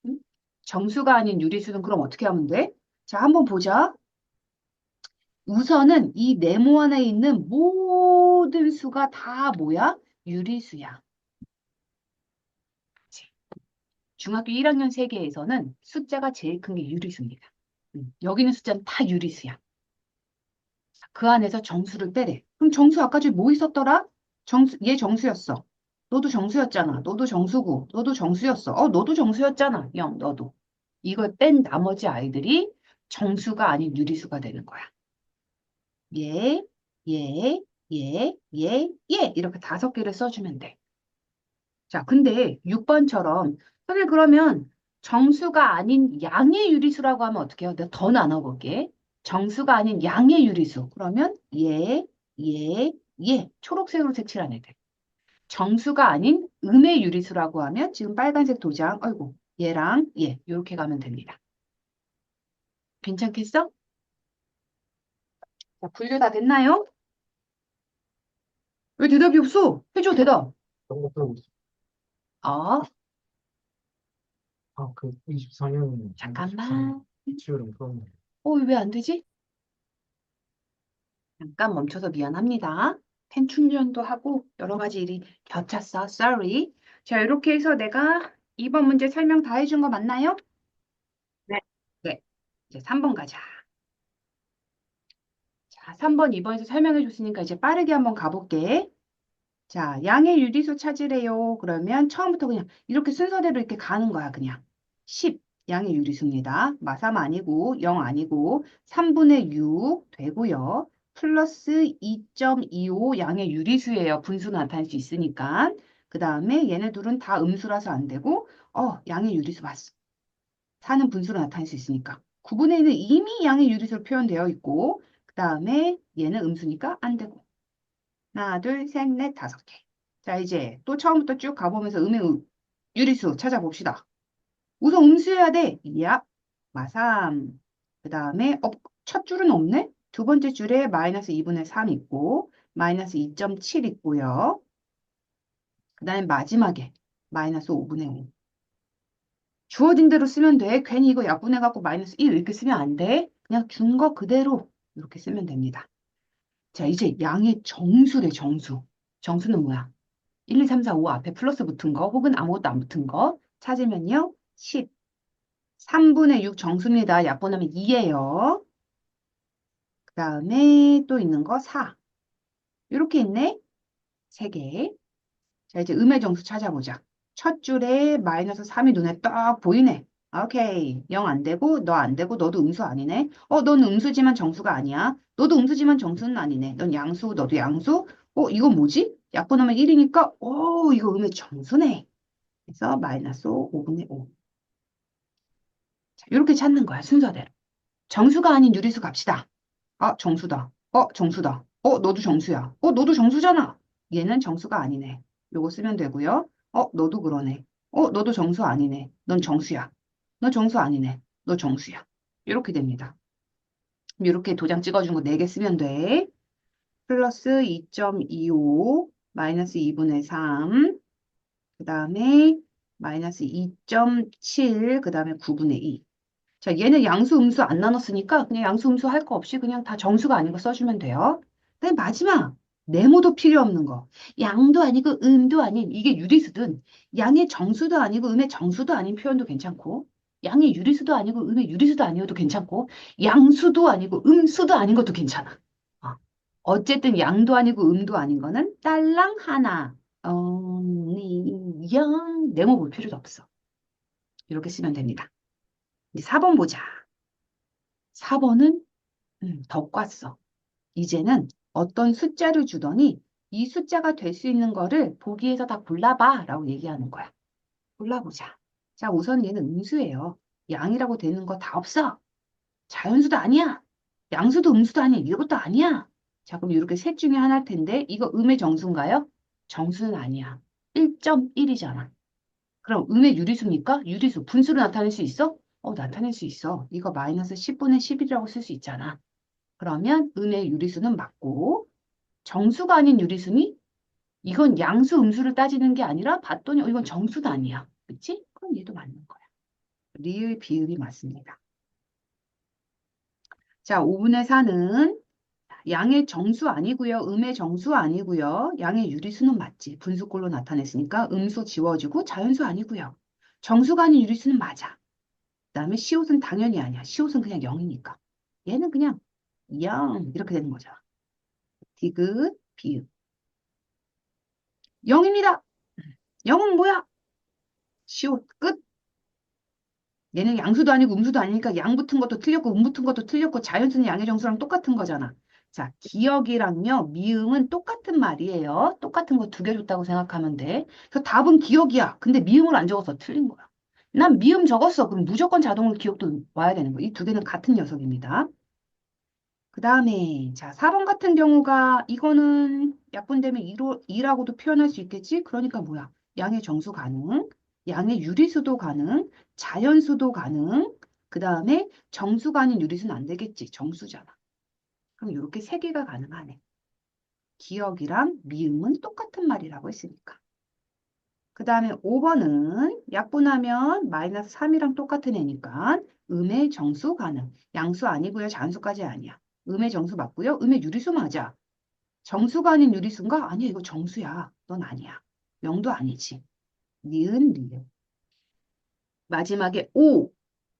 응? 정수가 아닌 유리수는 그럼 어떻게 하면 돼? 자, 한번 보자. 우선은 이 네모 안에 있는 모든 수가 다 뭐야? 유리수야. 그치? 중학교 1학년 세계에서는 숫자가 제일 큰 게 유리수입니다. 여기 있는 숫자는 다 유리수야. 그 안에서 정수를 빼래. 그럼 정수 아까 전에 뭐 있었더라? 얘 정수였어. 너도 정수였잖아. 너도 정수고. 너도 정수였어. 너도 정수였잖아. 너도. 이걸 뺀 나머지 아이들이 정수가 아닌 유리수가 되는 거야. 얘, 얘, 얘, 얘, 얘 이렇게 5개를 써주면 돼. 자, 근데 6번처럼 선생님 그러면 정수가 아닌 양의 유리수라고 하면 어떻게 해요? 내가 더 나눠볼게. 정수가 아닌 양의 유리수. 그러면 얘. 초록색으로 색칠한 애들. 정수가 아닌 음의 유리수라고 하면 지금 빨간색 도장, 아이고, 얘랑 얘 이렇게 가면 됩니다. 괜찮겠어? 자, 분류 다 됐나요? 왜 대답이 없어? 해줘, 대답. 그런 것도 아, 그 24년 잠깐만. 치열은 그런 왜 안 되지? 잠깐 멈춰서 미안합니다. 펜 충전도 하고 여러 가지 일이 겹쳤어. Sorry. 자, 이렇게 해서 내가 2번 문제 설명 다 해준 거 맞나요? 네. 네. 이제 3번 가자. 자, 3번, 2번에서 설명해 줬으니까 이제 빠르게 한번 가볼게. 자, 양의 유리수 찾으래요. 그러면 처음부터 그냥 이렇게 순서대로 이렇게 가는 거야, 그냥. 10, 양의 유리수입니다. 마삼 아니고 0 아니고 3분의 6 되고요. 플러스 2.25 양의 유리수예요. 분수 나타낼 수 있으니까. 그 다음에 얘네 둘은 다 음수라서 안 되고 양의 유리수 맞어. 4는 분수로 나타낼 수 있으니까. 9분의 1은 이미 양의 유리수로 표현되어 있고 그 다음에 얘는 음수니까 안 되고. 하나, 둘, 셋, 넷, 5개. 자, 이제 또 처음부터 쭉 가보면서 음의 유리수 찾아봅시다. 우선 음수여야 돼. 야, 마삼. 그 다음에 첫 줄은 없네? 두 번째 줄에 마이너스 2분의 3 있고 마이너스 2.7 있고요. 그 다음에 마지막에 마이너스 5분의 5. 주어진 대로 쓰면 돼. 괜히 이거 약분해갖고 마이너스 1 이렇게 쓰면 안 돼. 그냥 준 거 그대로 이렇게 쓰면 됩니다. 자, 이제 양의 정수래, 정수. 정수는 뭐야? 1, 2, 3, 4, 5 앞에 플러스 붙은 거 혹은 아무것도 안 붙은 거 찾으면요. 10. 3분의 6 정수입니다. 약분하면 2예요. 그 다음에 또 있는 거 4. 이렇게 있네. 3개. 자, 이제 음의 정수 찾아보자. 첫 줄에 마이너스 3이 눈에 딱 보이네. 오케이. 0 안 되고 너 안 되고 너도 음수 아니네. 넌 음수지만 정수가 아니야. 너도 음수지만 정수는 아니네. 넌 양수, 너도 양수. 이건 뭐지? 약분하면 1이니까 이거 음의 정수네. 그래서 마이너스 5분의 5. 자, 이렇게 찾는 거야, 순서대로. 정수가 아닌 유리수 갑시다. 정수다. 정수다. 너도 정수야. 너도 정수잖아. 얘는 정수가 아니네. 요거 쓰면 되고요. 너도 그러네. 너도 정수 아니네. 넌 정수야. 너 정수 아니네. 너 정수야. 이렇게 됩니다. 이렇게 도장 찍어준 거 4개 쓰면 돼. 플러스 2.25 마이너스 2분의 3 그 다음에 마이너스 2.7 그 다음에 9분의 2 자, 얘는 양수, 음수 안 나눴으니까 그냥 양수, 음수 할 거 없이 그냥 다 정수가 아닌 거 써주면 돼요. 그다음에 마지막, 네모도 필요 없는 거. 양도 아니고 음도 아닌, 이게 유리수든 양의 정수도 아니고 음의 정수도 아닌 표현도 괜찮고 양의 유리수도 아니고 음의 유리수도 아니어도 괜찮고 양수도 아니고 음수도 아닌 것도 괜찮아. 어. 어쨌든 양도 아니고 음도 아닌 거는 딸랑 하나. 영 네모 볼 필요도 없어. 이렇게 쓰면 됩니다. 이제 4번 보자. 4번은 더 꽈어. 이제는 어떤 숫자를 주더니 이 숫자가 될 수 있는 거를 보기에서 다 골라봐 라고 얘기하는 거야. 골라보자. 자, 우선 얘는 음수예요. 양이라고 되는 거 다 없어. 자연수도 아니야. 양수도 음수도 아니야. 이것도 아니야. 자, 그럼 이렇게 셋 중에 하나일 텐데 이거 음의 정수인가요? 정수는 아니야. 1.1이잖아. 그럼 음의 유리수입니까? 유리수. 분수로 나타낼 수 있어? 나타낼 수 있어. 이거 마이너스 10분의 11이라고 쓸 수 있잖아. 그러면 음의 유리수는 맞고 정수가 아닌 유리수니 이건 양수, 음수를 따지는 게 아니라 봤더니 이건 정수도 아니야. 그치? 그럼 얘도 맞는 거야. 리을, 비읍이 맞습니다. 자, 5분의 4는 양의 정수 아니고요. 음의 정수 아니고요. 양의 유리수는 맞지. 분수꼴로 나타냈으니까 음수 지워지고 자연수 아니고요. 정수가 아닌 유리수는 맞아. 그다음에 시옷은 당연히 아니야. 시옷은 그냥 0이니까. 얘는 그냥 0 이렇게 되는 거죠. 디귿, 비읍. 0입니다. 0은 뭐야? 시옷 끝. 얘는 양수도 아니고 음수도 아니니까 양 붙은 것도 틀렸고 음 붙은 것도 틀렸고 자연수는 양의 정수랑 똑같은 거잖아. 자, 기억이랑요, 미음은 똑같은 말이에요. 똑같은 거 두 개 줬다고 생각하면 돼. 그래서 답은 기억이야. 근데 미음을 안 적어서 틀린 거야. 난 미음 적었어. 그럼 무조건 자동으로 기억도 와야 되는 거야. 이 두 개는 같은 녀석입니다. 그 다음에, 자, 4번 같은 경우가, 이거는 약분되면 2라고도 표현할 수 있겠지? 그러니까 뭐야? 양의 정수 가능, 양의 유리수도 가능, 자연수도 가능, 그 다음에 정수가 아닌 유리수는 안 되겠지. 정수잖아. 그럼 이렇게 세 개가 가능하네. 기억이랑 미음은 똑같은 말이라고 했으니까. 그 다음에 5번은 약분하면 마이너스 3이랑 똑같은 애니까 음의 정수 가능. 양수 아니고요. 잔수까지 아니야. 음의 정수 맞고요. 음의 유리수 맞아. 정수가 아닌 유리수인가? 아니야. 이거 정수야. 넌 아니야. 0도 아니지. 니은, 리을. 마지막에 5.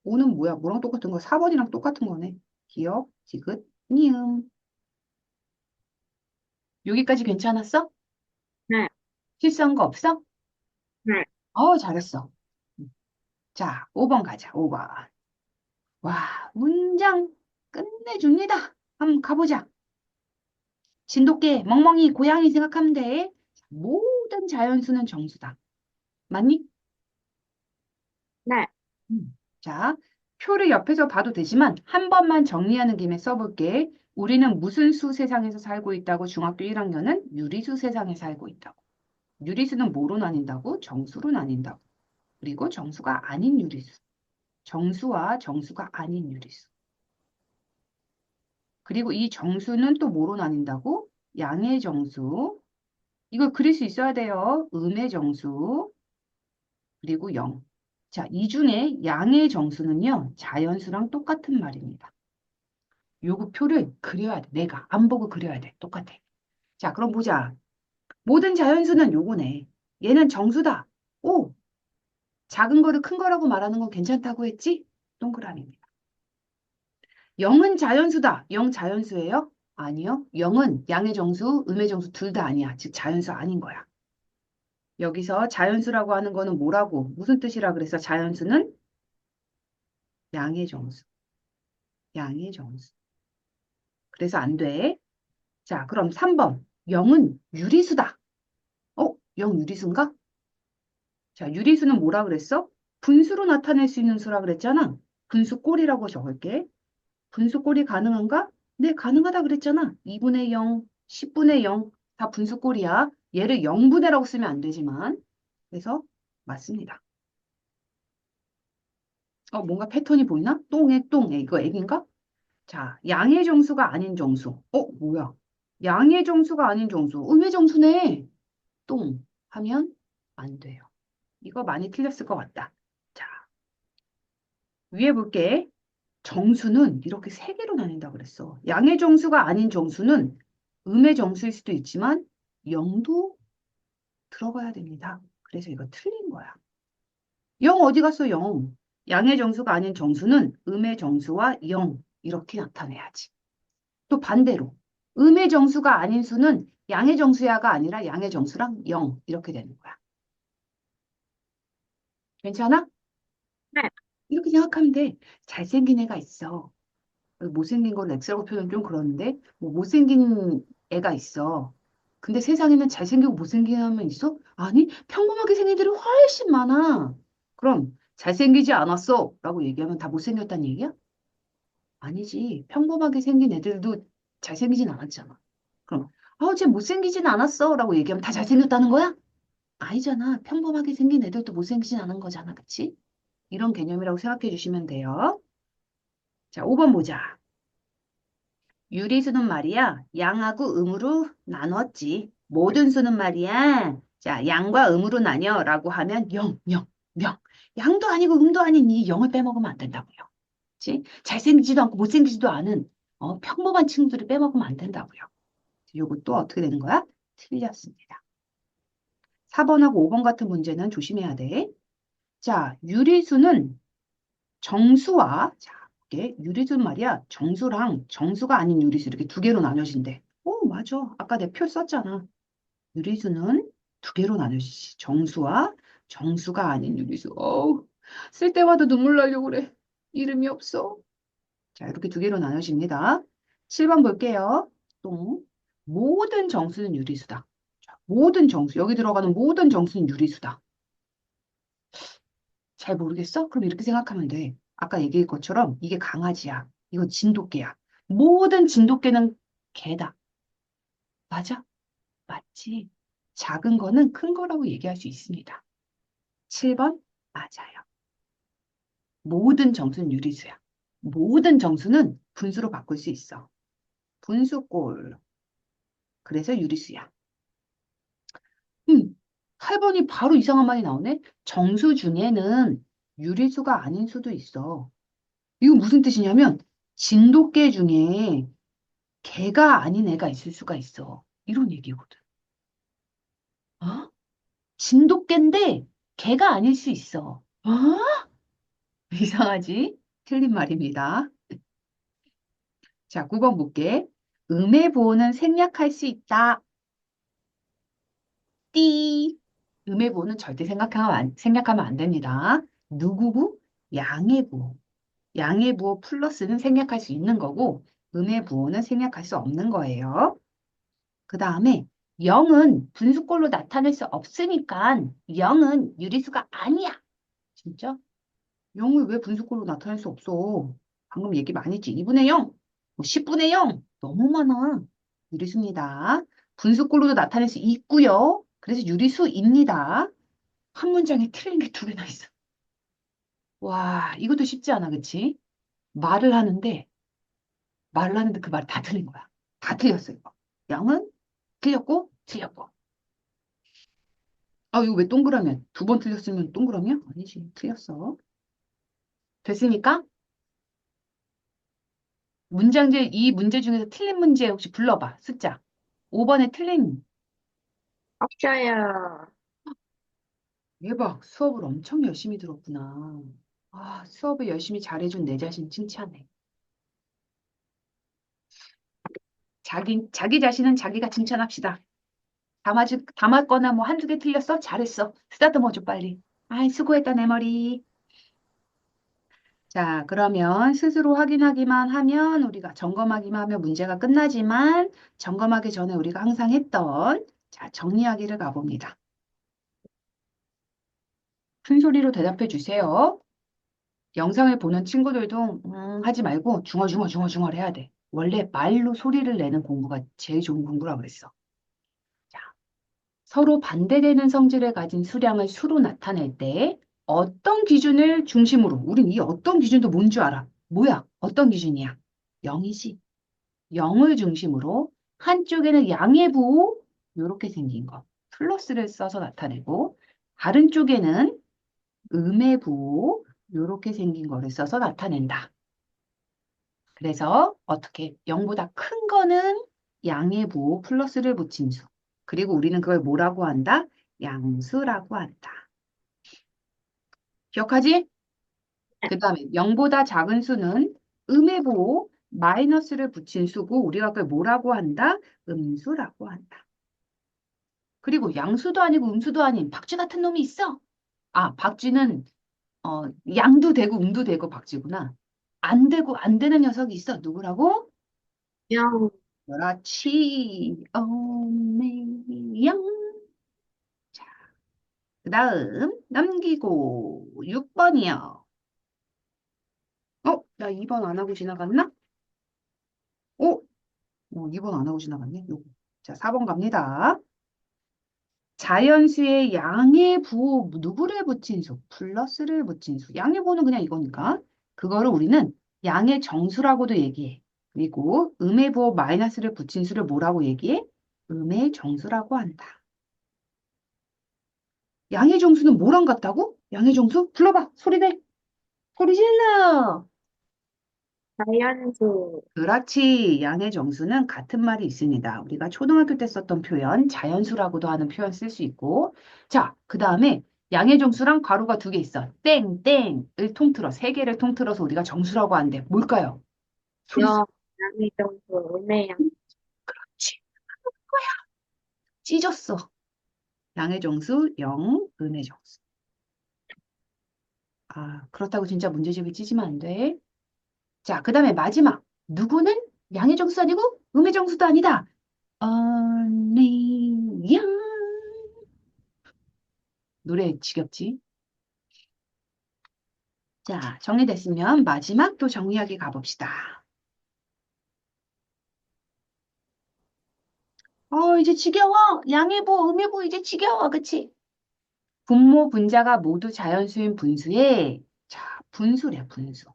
5는 뭐야? 뭐랑 똑같은 거? 4번이랑 똑같은 거네. 기억, 디귿, 니은. 여기까지 괜찮았어? 네. 실수한 거 없어? 네. 잘했어. 자, 5번 가자, 5번. 와, 문장 끝내줍니다. 한번 가보자. 진돗개, 멍멍이, 고양이 생각하면 돼. 모든 자연수는 정수다. 맞니? 네. 자, 표를 옆에서 봐도 되지만 한 번만 정리하는 김에 써볼게. 우리는 무슨 수 세상에서 살고 있다고 중학교 1학년은 유리수 세상에 살고 있다고. 유리수는 뭐로 나뉜다고? 정수로 나뉜다고. 그리고 정수가 아닌 유리수. 정수와 정수가 아닌 유리수. 그리고 이 정수는 또 뭐로 나뉜다고? 양의 정수. 이걸 그릴 수 있어야 돼요. 음의 정수. 그리고 0. 자, 이 중에 양의 정수는요. 자연수랑 똑같은 말입니다. 요거 표를 그려야 돼. 내가 안 보고 그려야 돼. 똑같아. 자, 그럼 보자. 모든 자연수는 요거네. 얘는 정수다. 오! 작은 거를 큰 거라고 말하는 건 괜찮다고 했지? 동그라미입니다. 0은 자연수다. 0 자연수예요? 아니요. 0은 양의 정수, 음의 정수 둘 다 아니야. 즉 자연수 아닌 거야. 여기서 자연수라고 하는 거는 뭐라고? 무슨 뜻이라 그랬어? 자연수는 양의 정수. 양의 정수. 그래서 안 돼. 자, 그럼 3번. 0은 유리수다. 0 유리수인가? 자, 유리수는 뭐라 그랬어? 분수로 나타낼 수 있는 수라 그랬잖아. 분수꼴이라고 적을게. 분수꼴이 가능한가? 네, 가능하다 그랬잖아. 2분의 0, 10분의 0, 다 분수꼴이야. 얘를 0분의라고 쓰면 안 되지만. 그래서 맞습니다. 뭔가 패턴이 보이나? 똥에 똥에. 이거 액인가? 자, 양의 정수가 아닌 정수. 뭐야? 양의 정수가 아닌 정수. 음의 정수네. 똥 하면 안 돼요. 이거 많이 틀렸을 것 같다. 자, 위에 볼게. 정수는 이렇게 세 개로 나뉜다고 그랬어. 양의 정수가 아닌 정수는 음의 정수일 수도 있지만 0도 들어가야 됩니다. 그래서 이거 틀린 거야. 0 어디 갔어, 0? 양의 정수가 아닌 정수는 음의 정수와 0 이렇게 나타내야지. 또 반대로 음의 정수가 아닌 수는 양의 정수야가 아니라 양의 정수랑 0 이렇게 되는 거야. 괜찮아? 네. 이렇게 생각하면 돼. 잘생긴 애가 있어. 못생긴 걸 X라고 표현 좀 그러는데 뭐 못생긴 애가 있어. 근데 세상에는 잘생기고 못생긴 애만 있어? 아니, 평범하게 생긴 애들이 훨씬 많아. 그럼 잘생기지 않았어 라고 얘기하면 다 못생겼다는 얘기야? 아니지. 평범하게 생긴 애들도 잘생기진 않았잖아. 그럼 쟤 못생기진 않았어 라고 얘기하면 다 잘생겼다는 거야? 아니잖아. 평범하게 생긴 애들도 못생기진 않은 거잖아. 그치? 이런 개념이라고 생각해 주시면 돼요. 자, 5번 보자. 유리수는 말이야, 양하고 음으로 나눴지. 모든 수는 말이야, 자, 양과 음으로 나뉘어라고 하면 0, 0, 0. 양도 아니고 음도 아닌 이 0을 빼먹으면 안 된다고요. 그치? 잘생기지도 않고 못생기지도 않은 평범한 친구들을 빼먹으면 안 된다고요. 이것도 어떻게 되는 거야? 틀렸습니다. 4번하고 5번 같은 문제는 조심해야 돼. 자, 유리수는 정수와 자, 이게 유리수는 말이야. 정수랑 정수가 아닌 유리수 이렇게 두 개로 나눠진대. 맞아. 아까 내 표 썼잖아. 유리수는 두 개로 나눠지지. 정수와 정수가 아닌 유리수. 쓸 때마다 눈물 나려고 그래. 이름이 없어. 자, 이렇게 두 개로 나눠집니다. 7번 볼게요. 또 모든 정수는 유리수다. 자, 모든 정수, 여기 들어가는 모든 정수는 유리수다. 잘 모르겠어? 그럼 이렇게 생각하면 돼. 아까 얘기한 것처럼 이게 강아지야. 이거 진돗개야. 모든 진돗개는 개다. 맞아? 맞지? 작은 거는 큰 거라고 얘기할 수 있습니다. 7번 맞아요. 모든 정수는 유리수야. 모든 정수는 분수로 바꿀 수 있어. 분수꼴. 그래서 유리수야. 8번이 바로 이상한 말이 나오네. 정수 중에는 유리수가 아닌 수도 있어. 이거 무슨 뜻이냐면 진돗개 중에 개가 아닌 애가 있을 수가 있어. 이런 얘기거든. 어? 진돗개인데 개가 아닐 수 있어. 어? 이상하지? 틀린 말입니다. 자, 9번 볼게. 음의 보호는 생략할 수 있다. 띠. 음의 보호는 절대 생략하면 안 됩니다. 누구고? 양의 보호. 양의 부호 플러스는 생략할 수 있는 거고, 음의 부호는 생략할 수 없는 거예요. 그 다음에 0은 분수꼴로 나타낼 수 없으니까 0은 유리수가 아니야. 진짜? 0을 왜 분수꼴로 나타낼 수 없어? 방금 얘기 많이 했지. 2분의 0, 뭐 10분의 0. 너무 많아. 유리수입니다. 분수꼴로도 나타낼 수 있고요. 그래서 유리수입니다. 한 문장에 틀린 게 두 개나 있어. 와, 이것도 쉽지 않아, 그치? 말을 하는데 그 말이 다 틀린 거야. 다 틀렸어, 이거. 0은 틀렸고, 틀렸고. 아, 이거 왜 동그라미야? 두 번 틀렸으면 동그라미야? 아니지, 틀렸어. 됐으니까 이 문제 중에서 틀린 문제 혹시 불러봐, 숫자. 5번에 틀린, 없어요. 대박, 수업을 엄청 열심히 들었구나. 아, 수업을 열심히 잘해준 내 자신 칭찬해. 자기 자신은 자기가 칭찬합시다. 다 맞거나 뭐 한두 개 틀렸어? 잘했어. 쓰다듬어 줘, 빨리. 아이, 수고했다, 내 머리. 자, 그러면 스스로 확인하기만 하면 우리가 점검하기만 하면 문제가 끝나지만 점검하기 전에 우리가 항상 했던 자, 정리하기를 가봅니다. 큰 소리로 대답해 주세요. 영상을 보는 친구들도 하지 말고 중얼중얼 해야 돼. 원래 말로 소리를 내는 공부가 제일 좋은 공부라고 그랬어. 자, 서로 반대되는 성질을 가진 수량을 수로 나타낼 때 어떤 기준을 중심으로 우린 이 어떤 기준도 뭔 줄 알아? 뭐야? 어떤 기준이야? 0이지. 0을 중심으로 한쪽에는 양의 부호 이렇게 생긴 거 플러스를 써서 나타내고 다른 쪽에는 음의 부호 이렇게 생긴 거를 써서 나타낸다. 그래서 어떻게 0보다 큰 거는 양의 부호 플러스를 붙인 수. 그리고 우리는 그걸 뭐라고 한다? 양수라고 한다. 기억하지? 그 다음에 0보다 작은 수는 음의 부호 마이너스를 붙인 수고 우리가 그걸 뭐라고 한다? 음수라고 한다. 그리고 양수도 아니고 음수도 아닌 박쥐 같은 놈이 있어. 아, 박쥐는 양도 되고 음도 되고 박쥐구나. 안 되고 안 되는 녀석이 있어. 누구라고? 0, 그렇지. 양. 자, 그다음 남기고 6번이요. 나 2번 안 하고 지나갔나? 어, 2번 안 하고 지나갔네. 요거. 자, 4번 갑니다. 자연수의 양의 부호 누구를 붙인 수? 플러스를 붙인 수. 양의 부호는 그냥 이거니까. 그거를 우리는 양의 정수라고도 얘기해. 그리고 음의 부호 마이너스를 붙인 수를 뭐라고 얘기해? 음의 정수라고 한다. 양의 정수는 뭐랑 같다고? 양의 정수? 불러봐. 소리 내. 소리 질러. 자연수, 그렇지. 양의 정수는 같은 말이 있습니다. 우리가 초등학교 때 썼던 표현, 자연수라고도 하는 표현 쓸 수 있고. 자, 그 다음에 양의 정수랑 괄호가 두 개 있어. 땡땡을 통틀어, 세 개를 통틀어서 우리가 정수라고 하는데 뭘까요? 소리 0, 양의 정수, 음의 양, 치, 찢었어. 양의 정수 0, 음의 정수. 아, 그렇다고 진짜 문제집을 찢으면 안 돼. 자, 그 다음에 마지막. 누구는 양의 정수 아니고 음의 정수도 아니다. 언니 양. 노래 지겹지? 자, 정리됐으면 마지막 또 정리하기 가봅시다. 이제 지겨워. 양해보, 음해보 이제 지겨워. 그치? 분모, 분자가 모두 자연수인 분수에, 자, 분수래, 분수.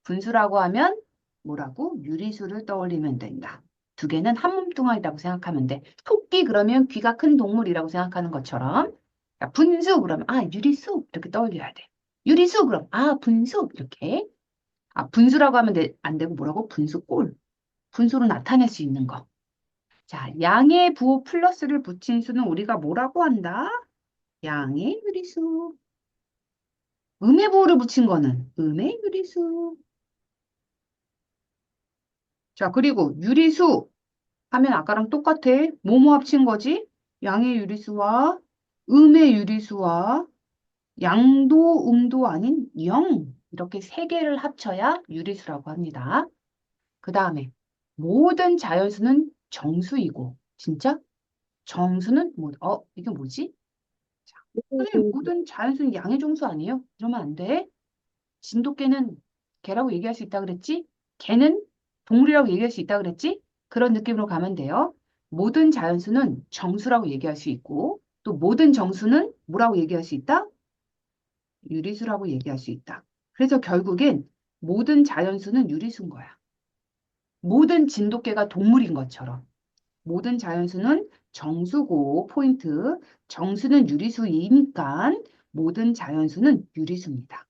분수라고 하면 뭐라고? 유리수를 떠올리면 된다. 두 개는 한 몸뚱아리라고 생각하면 돼. 토끼 그러면 귀가 큰 동물이라고 생각하는 것처럼. 야, 분수 그러면, 유리수 이렇게 떠올려야 돼. 유리수 그럼, 분수 이렇게. 분수라고 하면 안 되고 뭐라고? 분수꼴. 분수로 나타낼 수 있는 거. 자, 양의 부호 플러스를 붙인 수는 우리가 뭐라고 한다? 양의 유리수. 음의 부호를 붙인 거는 음의 유리수. 자, 그리고 유리수 하면 아까랑 똑같아. 뭐뭐 합친 거지? 양의 유리수와 음의 유리수와 양도 음도 아닌 영. 이렇게 세 개를 합쳐야 유리수라고 합니다. 그 다음에 모든 자연수는 정수이고, 진짜? 정수는 뭐, 이게 뭐지? 선생님, 모든 자연수는 양의 정수 아니에요? 이러면 안 돼. 진돗개는 개라고 얘기할 수 있다 그랬지? 개는 동물이라고 얘기할 수 있다 그랬지? 그런 느낌으로 가면 돼요. 모든 자연수는 정수라고 얘기할 수 있고, 또 모든 정수는 뭐라고 얘기할 수 있다? 유리수라고 얘기할 수 있다. 그래서 결국엔 모든 자연수는 유리수인 거야. 모든 진돗개가 동물인 것처럼. 모든 자연수는 정수고, 포인트. 정수는 유리수이니까 모든 자연수는 유리수입니다.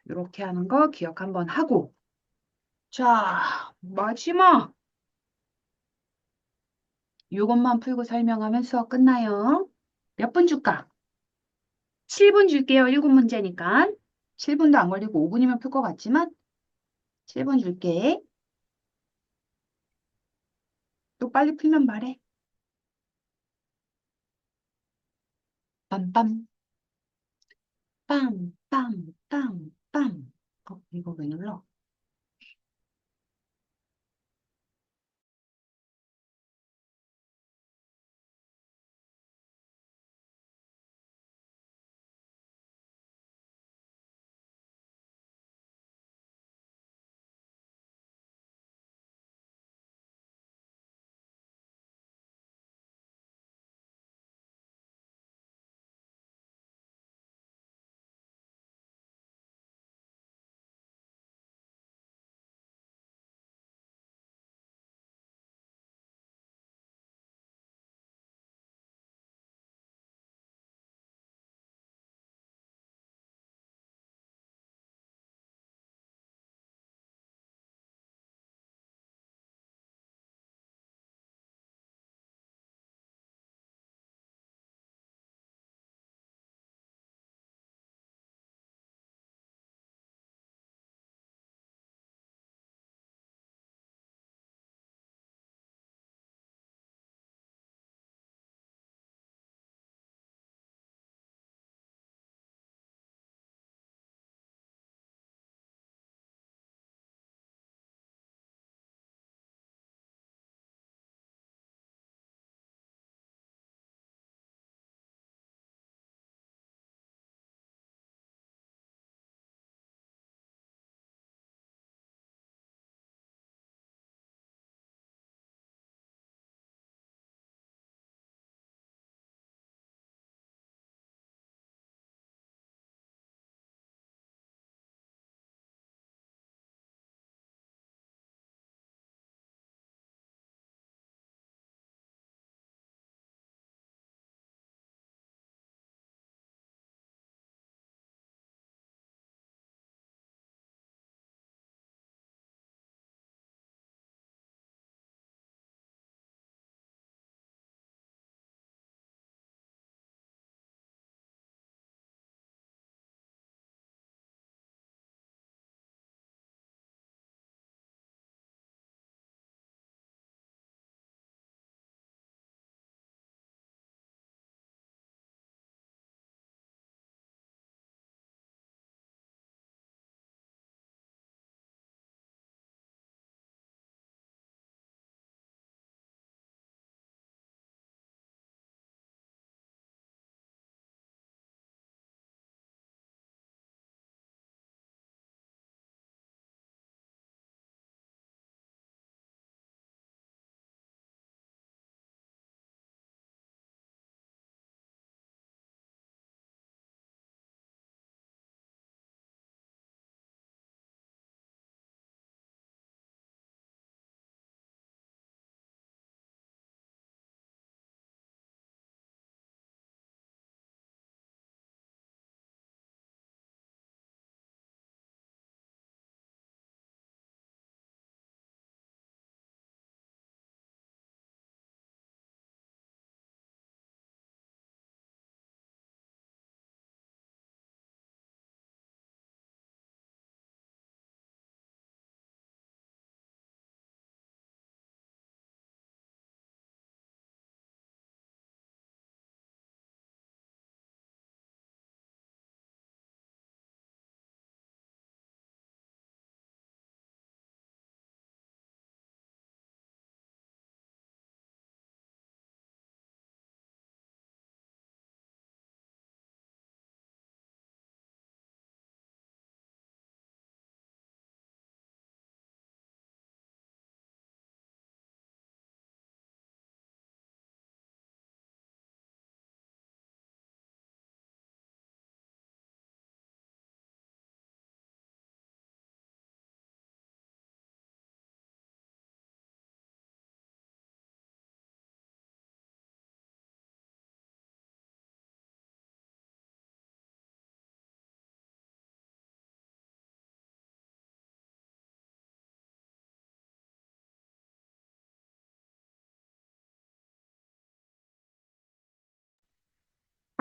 이렇게 하는 거 기억 한번 하고. 자, 마지막. 이것만 풀고 설명하면 수업 끝나요. 몇 분 줄까? 7분 줄게요. 7문제니까. 7분도 안 걸리고 5분이면 풀 것 같지만 7분 줄게. 또 빨리 풀면 말해. 빰빰. 빰, 빰, 빰, 빰. 이거 왜 눌러?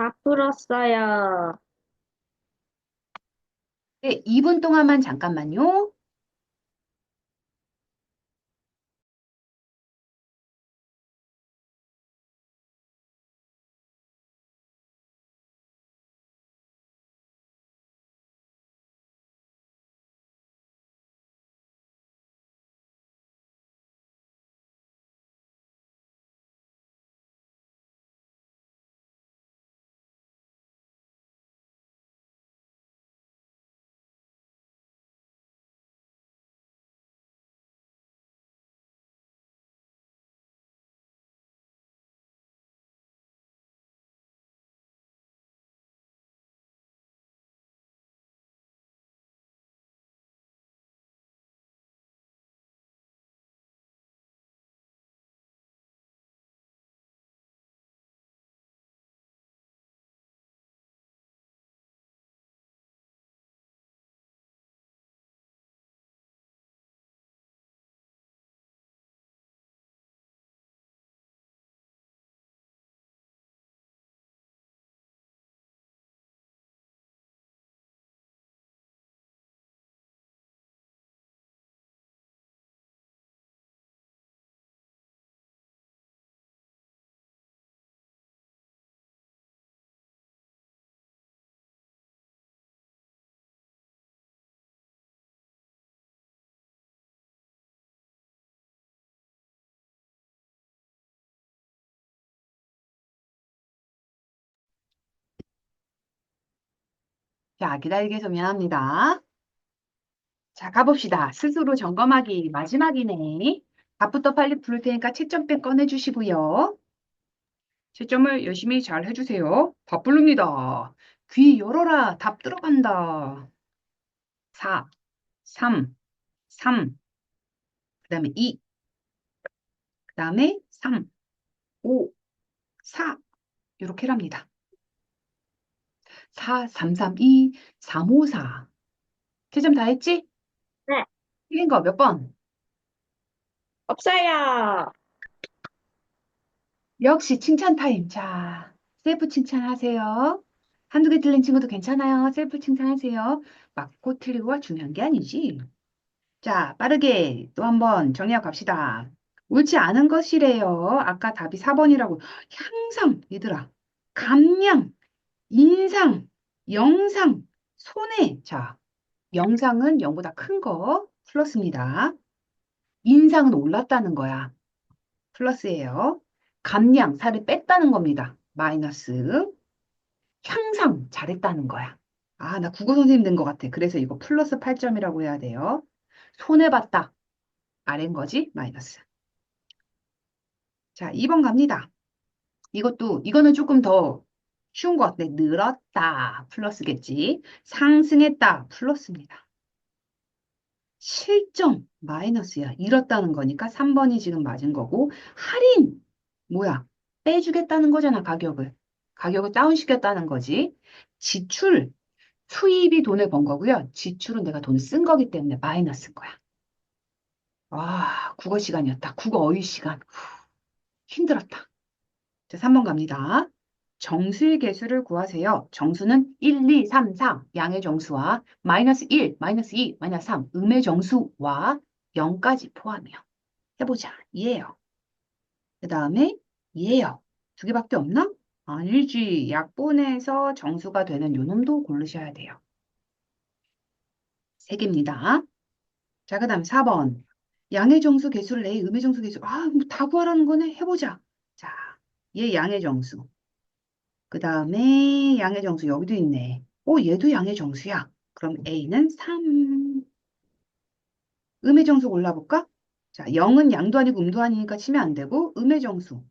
다 풀었어요. 네, 2분 동안만 잠깐만요. 자, 기다리게 해서 미안합니다. 자, 가봅시다. 스스로 점검하기 마지막이네. 답부터 빨리 부를 테니까 채점펜 꺼내주시고요. 채점을 열심히 잘 해주세요. 답 부릅니다. 귀 열어라. 답 들어간다. 4, 3, 3, 그 다음에 2, 그 다음에 3, 5, 4 이렇게랍니다. 4, 3, 3, 2, 3, 5, 4 채점 다 했지? 네, 틀린 거 몇 번? 없어요. 역시 칭찬 타임. 자, 셀프 칭찬하세요. 한두 개 틀린 친구도 괜찮아요. 셀프 칭찬하세요. 맞고 틀리고가 중요한 게 아니지. 자, 빠르게 또 한번 정리하고 갑시다. 옳지 않은 것이래요. 아까 답이 4번이라고. 향상, 얘들아. 감량, 인상, 영상, 손해. 자, 영상은 0보다 큰 거 플러스입니다. 인상은 올랐다는 거야. 플러스예요. 감량, 살을 뺐다는 겁니다. 마이너스. 향상, 잘했다는 거야. 아, 나 국어 선생님 된 것 같아. 그래서 이거 플러스 8점이라고 해야 돼요. 손해봤다. 아래인 거지? 마이너스. 자, 2번 갑니다. 이거는 조금 더 쉬운 것 같아. 늘었다. 플러스겠지. 상승했다. 플러스입니다. 실점. 마이너스야. 잃었다는 거니까 3번이 지금 맞은 거고. 할인. 뭐야? 빼주겠다는 거잖아, 가격을. 가격을 다운시켰다는 거지. 지출. 수입이 돈을 번 거고요. 지출은 내가 돈을 쓴 거기 때문에 마이너스인 거야. 와, 국어 시간이었다. 국어 어휘 시간. 힘들었다. 자, 3번 갑니다. 정수의 개수를 구하세요. 정수는 1, 2, 3, 4, 양의 정수와 마이너스 1, 마이너스 2, 마이너스 3, 음의 정수와 0까지 포함해요. 해보자. 이해요. 그 다음에 이해요. 두 개밖에 없나? 아니지. 약분해서 정수가 되는 요 놈도 고르셔야 돼요. 세 개입니다. 자, 그 다음 4번. 양의 정수 개수를 내 음의 정수 개수. 아, 뭐다 구하라는 거네. 해보자. 자, 얘 양의 정수. 그 다음에 양의 정수 여기도 있네. 오, 얘도 양의 정수야. 그럼 A는 3. 음의 정수 골라볼까? 자, 0은 양도 아니고 음도 아니니까 치면 안 되고 음의 정수.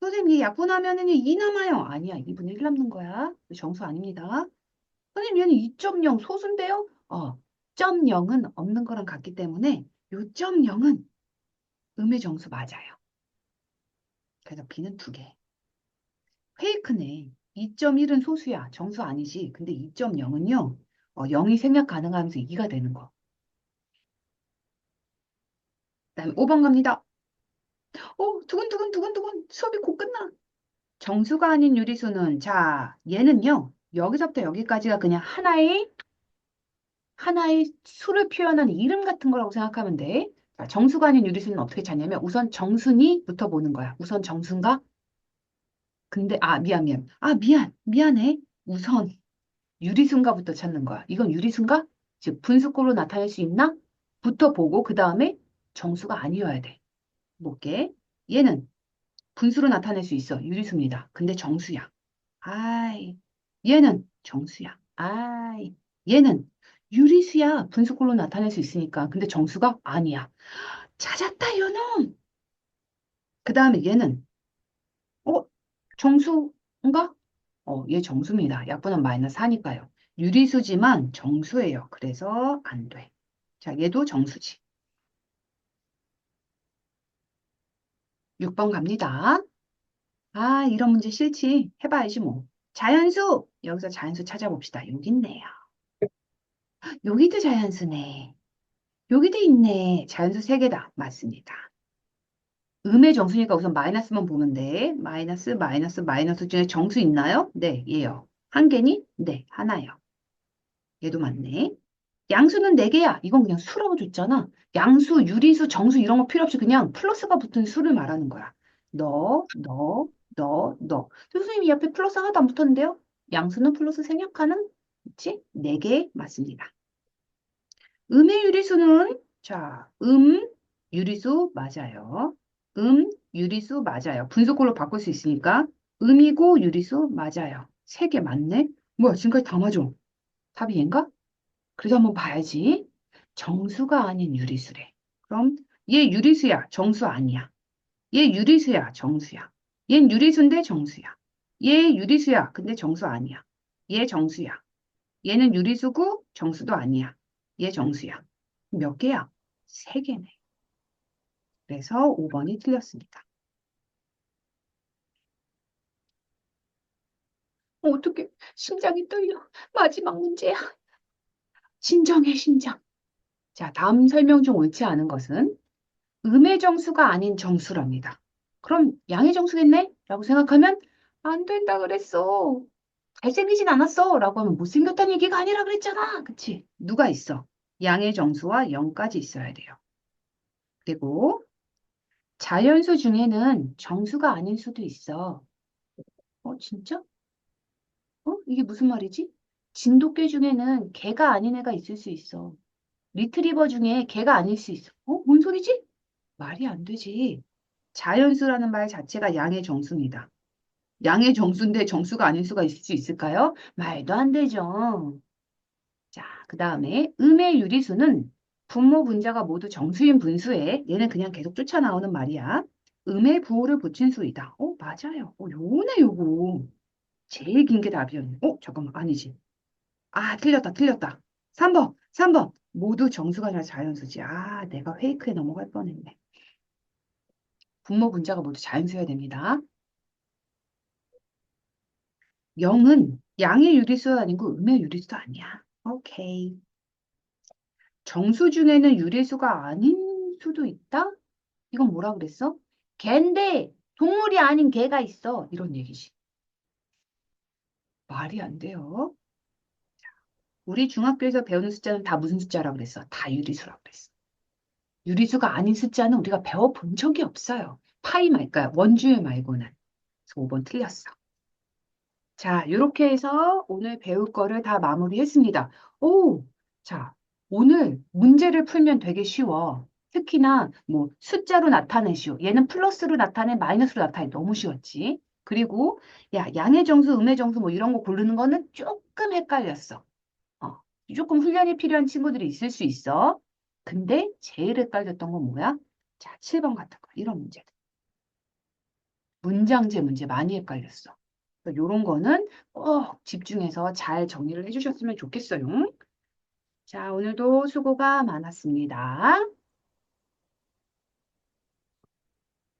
선생님, 얘 약분하면은 2 남아요. 아니야, 2분의 1 남는 거야. 정수 아닙니다. 선생님, 얘는 2.0 소수인데요? 점 0은 없는 거랑 같기 때문에 요 점 0은 음의 정수 맞아요. 그래서 B는 2개. 페이크네. 2.1은 소수야. 정수 아니지. 근데 2.0은요. 0이 생략 가능하면서 2가 되는 거. 그다음에 5번 갑니다. 두근두근 두근두근 수업이 곧 끝나. 정수가 아닌 유리수는, 자, 얘는요, 여기서부터 여기까지가 그냥 하나의 수를 표현하는 이름 같은 거라고 생각하면 돼. 자, 정수가 아닌 유리수는 어떻게 찾냐면, 우선 정수니부터 보는 거야. 우선 정수인가? 근데, 미안해. 우선 유리수인가부터 찾는 거야. 이건 유리수인가? 즉, 분수꼴로 나타낼 수 있나? 부터 보고, 그 다음에 정수가 아니어야 돼. 볼게. 얘는 분수로 나타낼 수 있어. 유리수입니다. 근데 정수야. 아이, 얘는 정수야. 아이, 얘는 유리수야. 분수꼴로 나타낼 수 있으니까. 근데 정수가 아니야. 찾았다, 요놈. 그 다음에 얘는, 어, 정수인가? 얘 정수입니다. 약분은 마이너스 4니까요. 유리수지만 정수예요. 그래서 안 돼. 자, 얘도 정수지. 6번 갑니다. 아, 이런 문제 싫지. 해봐야지 뭐. 자연수! 여기서 자연수 찾아봅시다. 여기 있네요. 여기도 자연수네. 여기도 있네. 자연수 3개다. 맞습니다. 음의 정수니까 우선 마이너스만 보면 돼. 마이너스 중에 정수 있나요? 네, 얘요. 한 개니? 네, 하나요. 얘도 맞네. 양수는 4개야. 이건 그냥 수라고 줬잖아. 양수, 유리수, 정수 이런 거 필요 없이 그냥 플러스가 붙은 수를 말하는 거야. 너. 교수님 이 옆에 플러스 하나도 안 붙었는데요? 양수는 플러스 생략하는, 그치? 4개 맞습니다. 음의 유리수는, 자, 유리수 맞아요. 유리수 맞아요. 분수꼴로 바꿀 수 있으니까. 음이고 유리수 맞아요. 3개 맞네? 뭐야, 지금까지 다 맞아. 답이 얘인가? 그래서 한번 봐야지. 정수가 아닌 유리수래. 그럼 얘 유리수야, 정수 아니야. 얘 유리수야, 정수야. 얜 유리수인데 정수야. 얘 유리수야, 근데 정수 아니야. 얘 정수야. 얘는 유리수고 정수도 아니야. 얘 정수야. 몇 개야? 3개네. 그래서 5번이 틀렸습니다. 어떻게 심장이 떨려. 마지막 문제야. 진정해, 심장. 자, 다음 설명 중 옳지 않은 것은 음의 정수가 아닌 정수랍니다. 그럼 양의 정수겠네? 라고 생각하면 안 된다 그랬어. 잘생기진 않았어. 라고 하면 못생겼다는 얘기가 아니라 그랬잖아. 그치? 누가 있어? 양의 정수와 0까지 있어야 돼요. 그리고 자연수 중에는 정수가 아닌 수도 있어. 진짜? 이게 무슨 말이지? 진돗개 중에는 개가 아닌 애가 있을 수 있어. 리트리버 중에 개가 아닐 수 있어. 뭔 소리지? 말이 안 되지. 자연수라는 말 자체가 양의 정수입니다. 양의 정수인데 정수가 아닐 수가 있을 수 있을까요? 말도 안 되죠. 자, 그 다음에 음의 유리수는 분모 분자가 모두 정수인 분수에 얘는 그냥 계속 쫓아나오는 말이야. 음의 부호를 붙인 수이다. 맞아요. 요거네, 요거. 제일 긴 게 답이었네. 잠깐만, 아니지. 아, 틀렸다. 3번. 모두 정수가 아니라 자연수지. 아, 내가 페이크에 넘어갈 뻔했네. 분모 분자가 모두 자연수여야 됩니다. 0은 양의 유리수가 아니고 음의 유리수도 아니야. 오케이. 정수 중에는 유리수가 아닌 수도 있다? 이건 뭐라 그랬어? 개인데 동물이 아닌 개가 있어. 이런 얘기지. 말이 안 돼요. 우리 중학교에서 배우는 숫자는 다 무슨 숫자라고 그랬어? 다 유리수라고 그랬어. 유리수가 아닌 숫자는 우리가 배워본 적이 없어요. 파이 말까요? 원주율 말고는. 그래서 5번 틀렸어. 자, 이렇게 해서 오늘 배울 거를 다 마무리했습니다. 자, 오늘 문제를 풀면 되게 쉬워. 특히나 뭐 숫자로 나타내시오. 얘는 플러스로 나타내, 마이너스로 나타내. 너무 쉬웠지. 그리고 양의 정수, 음의 정수 뭐 이런 거 고르는 거는 조금 헷갈렸어. 어, 조금 훈련이 필요한 친구들이 있을 수 있어. 근데 제일 헷갈렸던 건 뭐야? 자, 7번 같은 거. 이런 문제들. 문장제 문제 많이 헷갈렸어. 이런 거는 꼭 집중해서 잘 정리를 해주셨으면 좋겠어요. 자, 오늘도 수고가 많았습니다.